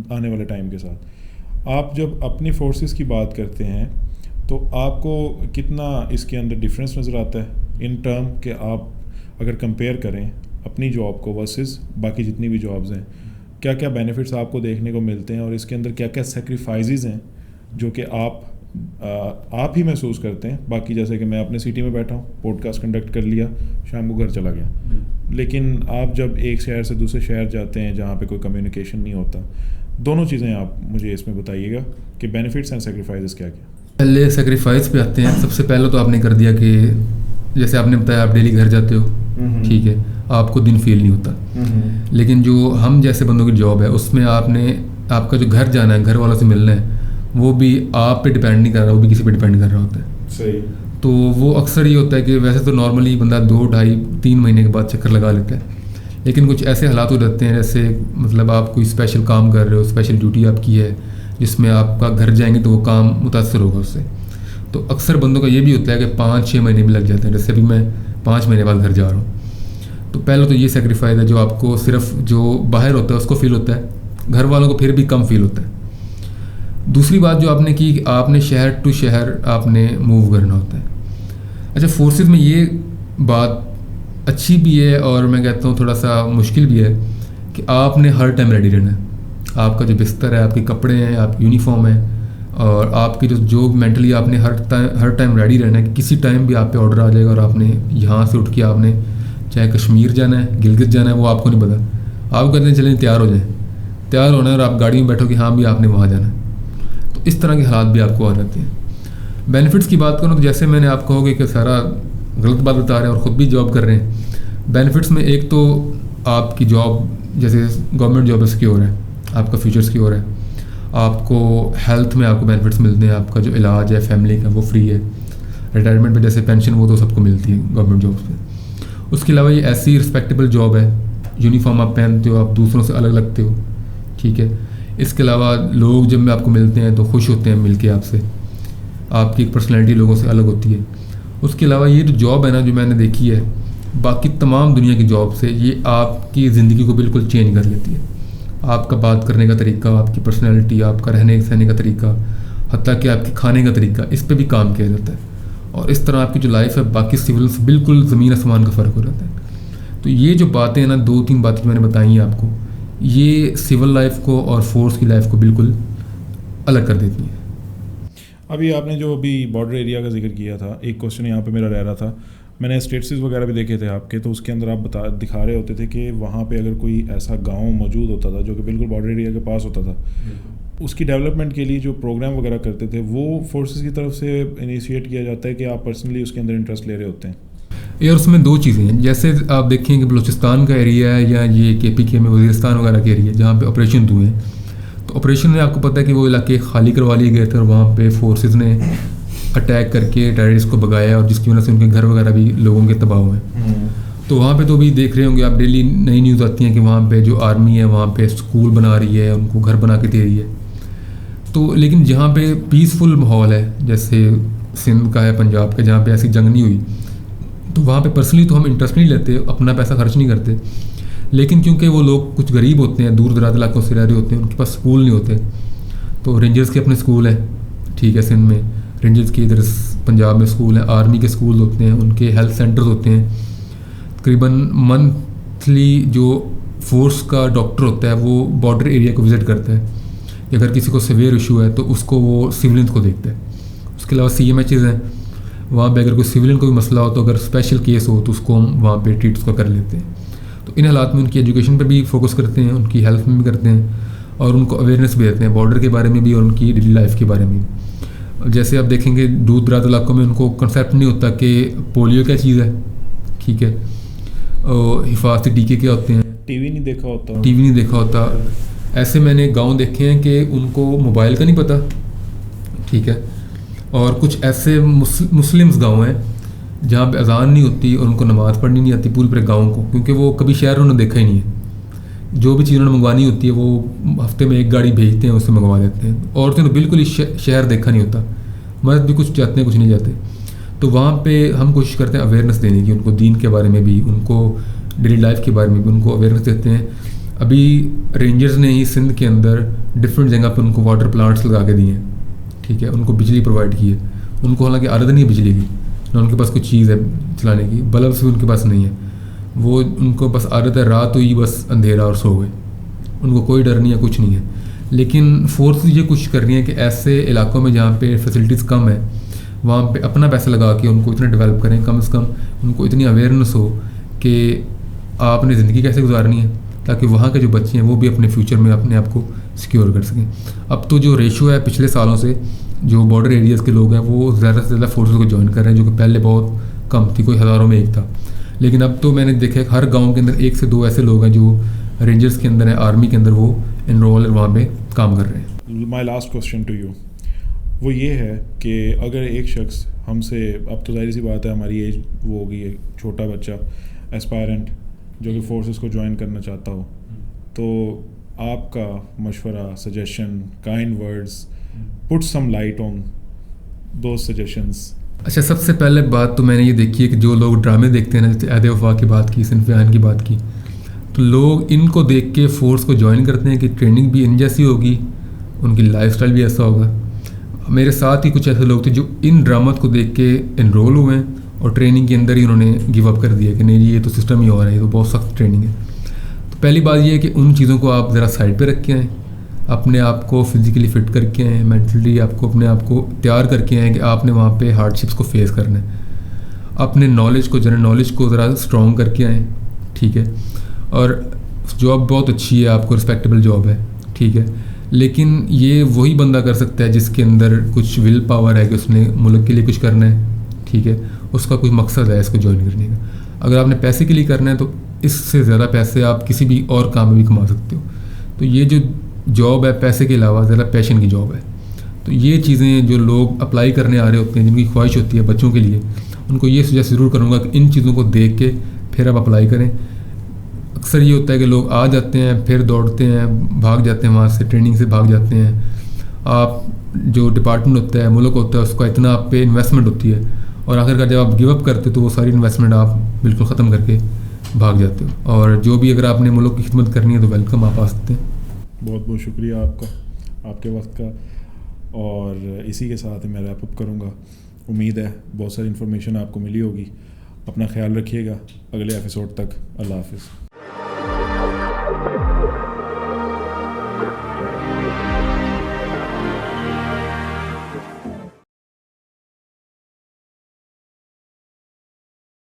آنے والے ٹائم کے ساتھ. آپ جب اپنی فورسز کی بات کرتے ہیں تو آپ کو کتنا اس کے اندر ڈفرینس نظر آتا ہے ان ٹرم کہ آپ اگر کمپیئر کریں اپنی جاب کو ورسز باقی جتنی بھی جابز ہیں, کیا کیا بینیفٹس آپ کو دیکھنے کو ملتے ہیں, اور اس کے اندر کیا کیا سیکریفائزز ہیں جو کہ آپ ہی محسوس کرتے ہیں؟ باقی جیسے کہ میں اپنے سٹی میں بیٹھا ہوں, پوڈ کاسٹ کنڈکٹ کر لیا, شام کو گھر چلا گیا. لیکن آپ جب ایک شہر سے دوسرے شہر جاتے ہیں جہاں پہ کوئی کمیونیکیشن نہیں ہوتا, دونوں چیزیں آپ مجھے اس میں بتائیے گا کہ بینیفٹس اینڈ سیکریفائزز کیا کیا. پہلے سیکریفائز پہ آتے ہیں. سب سے پہلے تو آپ نے کر دیا کہ جیسے آپ نے بتایا آپ ڈیلی گھر جاتے ہو. ٹھیک ہے, آپ کو دن فیل نہیں ہوتا. لیکن جو ہم جیسے بندوں کی جاب ہے اس میں آپ کا جو گھر جانا ہے, گھر والوں سے ملنا ہے, وہ بھی آپ پہ ڈپینڈ نہیں کر رہا, وہ بھی کسی پہ ڈپینڈ کر رہا ہوتا ہے. صحیح. تو وہ اکثر یہ ہوتا ہے کہ ویسے تو نارملی بندہ 2, 2.5, 3 مہینے کے بعد چکر لگا لیتا ہے, لیکن کچھ ایسے حالات ہو جاتے ہیں جیسے مطلب آپ کوئی اسپیشل کام کر رہے ہو, اسپیشل ڈیوٹی آپ کی ہے جس میں آپ کا گھر جائیں گے تو وہ کام متاثر ہوگا اس سے. تو اکثر بندوں کا یہ بھی ہوتا ہے کہ 5-6 مہینے بھی لگ جاتے ہیں. جیسے ابھی میں 5 مہینے بعد گھر جا رہا ہوں, تو پہلے تو یہ سیکریفائز ہے جو آپ کو صرف جو باہر ہوتا ہے اس کو فیل ہوتا ہے, گھر والوں کو پھر بھی کم فیل ہوتا ہے. دوسری بات جو آپ نے کی کہ آپ نے شہر ٹو شہر آپ نے موو کرنا ہوتا ہے. اچھا, فورسز میں یہ بات اچھی بھی ہے اور میں کہتا ہوں تھوڑا سا مشکل بھی ہے کہ آپ نے ہر ٹائم ریڈی رہنا ہے. آپ کا جو بستر ہے, آپ کے کپڑے ہیں, آپ کی یونیفارم ہے, اور آپ کی جو مینٹلی آپ نے ہر ٹائم ریڈی رہنا ہے کہ کسی ٹائم بھی آپ پہ آرڈر آ جائے گا اور آپ نے یہاں سے اٹھ کے آپ نے چاہے کشمیر جانا ہے, گلگت جانا ہے, وہ آپ کو نہیں پتا. آپ کہتے ہیں چلیں تیار ہو جائیں, تیار ہونا ہے اور آپ گاڑی میں بیٹھو کہ ہاں بھی آپ نے وہاں جانا ہے. تو تو اس طرح کے حالات بھی آپ کو آ جاتے ہیں. بینیفٹس کی بات کروں تو جیسے میں نے آپ کہو گے کہ سارا غلط بات بتا رہے ہیں اور خود بھی جاب کر رہے ہیں. بینیفٹس میں ایک تو آپ کی جاب جیسے گورنمنٹ جاب سیکیور ہے, آپ کا فیوچر سیکیور ہے. آپ کو ہیلتھ میں آپ کو بینیفٹس ملتے ہیں, آپ کا جو علاج ہے فیملی کا وہ فری ہے. ریٹائرمنٹ پہ جیسے پینشن وہ تو سب کو ملتی ہے گورنمنٹ جابس پہ. اس کے علاوہ یہ ایسی رسپیکٹیبل جاب ہے, یونیفارم آپ پہنتے ہو, آپ دوسروں سے الگ لگتے ہو, ٹھیک ہے. اس کے علاوہ لوگ جب میں آپ کو ملتے ہیں تو خوش ہوتے ہیں مل کے آپ سے, آپ کی پرسنالٹی لوگوں سے الگ ہوتی ہے. اس کے علاوہ یہ جو جاب ہے نا جو میں نے دیکھی ہے باقی تمام دنیا کی جاب سے, یہ آپ کی زندگی کو بالکل چینج کر لیتی ہے. آپ کا بات کرنے کا طریقہ, آپ کی پرسنالٹی, آپ کا رہنے سہنے کا طریقہ, حتیٰ کہ آپ کے کھانے کا طریقہ, اس پہ بھی کام کیا جاتا ہے. اور اس طرح آپ کی جو لائف ہے باقی سول سے بالکل زمین آسمان کا فرق ہو جاتا ہے. تو یہ جو باتیں ہیں نا 2-3 باتیں جو میں نے بتائی ہیں آپ کو, یہ سول لائف کو اور فورس کی لائف کو بالکل الگ کر دیتی ہیں. ابھی آپ نے جو ابھی بارڈر ایریا کا ذکر کیا تھا, ایک کوشچن یہاں پہ میرا رہ رہا تھا. میں نے اسٹیٹسز وغیرہ بھی دیکھے تھے آپ کے, تو اس کے اندر آپ دکھا رہے ہوتے تھے کہ وہاں پہ اگر کوئی ایسا گاؤں موجود ہوتا تھا جو کہ بالکل بارڈر ایریا کے پاس ہوتا تھا, اس کی ڈیولپمنٹ کے لیے جو پروگرام وغیرہ کرتے تھے وہ فورسز کی طرف سے انیشیٹ کیا جاتا ہے کہ آپ پرسنلی اس کے اندر انٹرسٹ لے رہے ہوتے ہیں؟ یار اس میں 2 چیزیں ہیں. جیسے آپ دیکھیں کہ بلوچستان کا ایریا ہے یا یہ KPK میں وزیرستان وغیرہ کے ایریا جہاں پہ آپریشن ہوئے ہیں, تو آپریشن میں آپ کو پتہ ہے کہ وہ علاقے خالی کروا لیے گئے تھے اور وہاں پہ فورسز نے اٹیک کر کے ٹیررسٹ کو بگایا, اور جس کی وجہ سے ان کے گھر وغیرہ بھی لوگوں کے تباہ ہوئے ہیں. تو وہاں پہ تو بھی دیکھ رہے ہوں گے آپ, ڈیلی نئی نیوز آتی ہیں کہ وہاں پہ جو آرمی ہے وہاں پہ اسکول بنا رہی ہے, ان کو گھر بنا کے دے رہی ہے. تو لیکن جہاں پہ پیسفل ماحول ہے جیسے سندھ کا ہے, پنجاب کا, جہاں پہ ایسی جنگ نہیں ہوئی, تو وہاں پہ پرسنلی تو ہم انٹرسٹ نہیں لیتے, اپنا پیسہ خرچ نہیں کرتے. لیکن کیونکہ وہ لوگ کچھ غریب ہوتے ہیں, دور دراز علاقوں سے رہ رہے ہوتے ہیں, ان کے پاس اسکول نہیں ہوتے, تو رینجرز کے اپنے اسکول ہیں, ٹھیک ہے, سندھ میں رینجرز کے, ادھر پنجاب میں اسکول ہیں, آرمی کے اسکول ہوتے ہیں, ان کے ہیلتھ سینٹرز ہوتے ہیں. تقریباً منتھلی جو فورس کا ڈاکٹر ہوتا ہے وہ بارڈر ایریا کو وزٹ کرتا ہے, کہ اگر کسی کو سیویئر ایشو ہے تو اس کو وہ سولینز کو دیکھتا ہے. اس کے علاوہ CMHs ہیں, وہاں پہ اگر کوئی سولین کو بھی مسئلہ ہو تو اگر اسپیشل کیس ہو تو اس کو ہم وہاں پہ ٹریٹ کو کر لیتے ہیں. تو ان حالات میں ان کی ایجوکیشن پہ بھی فوکس کرتے ہیں, ان کی ہیلتھ میں بھی کرتے ہیں, اور ان کو اویئرنیس بھی دیتے ہیں بارڈر کے بارے میں بھی اور ان کی ڈیلی لائف کے بارے میں. جیسے آپ دیکھیں گے دور دراز علاقوں میں ان کو کنسیپٹ نہیں ہوتا کہ پولیو کیا چیز ہے, ٹھیک ہے, حفاظتی ٹیکے کیا ہوتے ہیں, ٹی وی نہیں دیکھا ہوتا. ایسے میں نے گاؤں دیکھے ہیں کہ ان کو موبائل کا نہیں پتہ, ٹھیک ہے. اور کچھ ایسے مسلمز گاؤں ہیں جہاں پہ اذان نہیں ہوتی اور ان کو نماز پڑھنی نہیں آتی پورے گاؤں کو, کیونکہ وہ کبھی شہر انہوں نے دیکھا ہی نہیں ہے. جو بھی چیز انہوں نے منگوانی ہوتی ہے وہ ہفتے میں 1 گاڑی بھیجتے ہیں, اس سے منگوا دیتے ہیں. عورتیں تو بالکل ہی شہر دیکھا نہیں ہوتا, مرد بھی کچھ جاتے ہیں کچھ نہیں جاتے. تو وہاں پہ ہم کوشش کرتے ہیں اویئرنیس دینے کی, ان کو دین کے بارے میں بھی, ان کو ڈیلی لائف کے بارے میں بھی ان کو اویئرنیس دیتے ہیں. ابھی رینجرز نے ہی سندھ کے اندر ڈفرینٹ جگہ پہ ان کو واٹر پلانٹس لگا کے دیے ہیں, ٹھیک ہے, ان کو بجلی پرووائڈ کی ہے. ان کو حالانکہ عادت نہیں ہے بجلی کی, نہ ان کے پاس کوئی چیز ہے چلانے کی, بلبس بھی ان کے پاس نہیں ہے, وہ ان کو بس عادت ہے رات ہوئی بس اندھیرا اور سو گئے, ان کو کوئی ڈر نہیں ہے, کچھ نہیں ہے. لیکن فورسز یہ کوشش کر رہی ہیں کہ ایسے علاقوں میں جہاں پہ فیسلٹیز کم ہیں وہاں پہ اپنا پیسہ لگا کے ان کو اتنا ڈیولپ کریں, کم از کم ان کو اتنی اویئرنیس ہو کہ آپ نے زندگی کیسے گزارنی ہے, تاکہ وہاں کے جو بچے ہیں وہ بھی اپنے فیوچر میں اپنے آپ کو سیکیور کر سکیں. اب تو جو ریشو ہے پچھلے سالوں سے جو بارڈر ایریاز کے لوگ ہیں وہ زیادہ سے زیادہ فورسز کو جوائن کر رہے ہیں, جو کہ پہلے بہت کم تھی, کوئی ہزاروں میں 1 تھا. لیکن اب تو میں نے دیکھا کہ ہر گاؤں کے اندر 1 سے 2 ایسے لوگ ہیں جو رینجرز کے اندر ہیں, آرمی کے اندر, وہ انرول وہاں پہ کام کر رہے ہیں. My last question to you وہ یہ ہے کہ اگر ایک شخص ہم سے, اب تو ظاہر سی بات ہے ہماری ایج وہ ہوگی, ایک چھوٹا بچہ ایسپائرنٹ جو کہ فورسز کو جوائن کرنا چاہتا ہو, تو آپ کا مشورہ, suggestion, kind words, put some light on those suggestions. اچھا, سب سے پہلے بات تو میں نے یہ دیکھی ہے کہ جو لوگ ڈرامے دیکھتے ہیں نا, جیسے عہد وفا کی بات کی, صنف عین کی بات کی, تو لوگ ان کو دیکھ کے فورس کو جوائن کرتے ہیں کہ ٹریننگ بھی ان جیسی ہوگی, ان کی لائف اسٹائل بھی ایسا ہوگا. میرے ساتھ ہی کچھ ایسے لوگ تھے جو ان ڈرامات کو دیکھ کے انرول ہوئے ہیں اور ٹریننگ کے اندر ہی انہوں نے گیو اپ کر دیا کہ نہیں جی یہ تو سسٹم ہی ہو رہا ہے, یہ تو بہت سخت ٹریننگ ہے. تو پہلی بات یہ ہے کہ ان چیزوں کو آپ ذرا سائڈ پہ رکھ کے آئیں, اپنے آپ کو فزیکلی فٹ کر کے آئیں, مینٹلی آپ کو اپنے آپ کو تیار کر کے آئیں کہ آپ نے وہاں پہ ہارڈ شپس کو فیس کرنا ہے. اپنے نالج کو, جنرل نالج کو ذرا اسٹرانگ کر کے آئیں, ٹھیک ہے. اور جاب بہت اچھی ہے, آپ کو رسپیکٹیبل جاب ہے, ٹھیک ہے، لیکن یہ وہی بندہ کر سکتا ہے جس کے اندر کچھ ول پاور ہے کہ اس نے ملک کے لیے کچھ کرنا ہے، ٹھیک ہے، اس کا کوئی مقصد ہے اس کو جوائن کرنے کا. اگر آپ نے پیسے کے لیے کرنا ہے تو اس سے زیادہ پیسے آپ کسی بھی اور کام میں بھی کما سکتے ہو. تو یہ جو جاب ہے پیسے کے علاوہ زیادہ پیشن کی جاب ہے. تو یہ چیزیں جو لوگ اپلائی کرنے آ رہے ہوتے ہیں، جن کی خواہش ہوتی ہے بچوں کے لیے، ان کو یہ سجیسٹ ضرور کروں گا کہ ان چیزوں کو دیکھ کے پھر آپ اپلائی کریں. اکثر یہ ہوتا ہے کہ لوگ آ جاتے ہیں، پھر دوڑتے ہیں، بھاگ جاتے ہیں وہاں سے، ٹریننگ سے بھاگ جاتے ہیں. آپ جو ڈپارٹمنٹ ہوتا ہے، ملک ہوتا ہے، اس کا اتنا آپ پہ انویسٹمنٹ ہوتی ہے، اور آخر کار جب آپ گیو اپ کرتے تو وہ ساری انویسٹمنٹ آپ بالکل ختم کر کے بھاگ جاتے ہو. اور جو بھی اگر آپ نے ملک کی خدمت کرنی ہے تو ویلکم، آپ آ سکتے ہیں. بہت بہت شکریہ آپ کا، آپ کے وقت کا. اور اسی کے ساتھ میں ریپ اپ کروں گا. امید ہے بہت ساری انفارمیشن آپ کو ملی ہوگی. اپنا خیال رکھیے گا. اگلے ایپیسوڈ تک اللہ حافظ.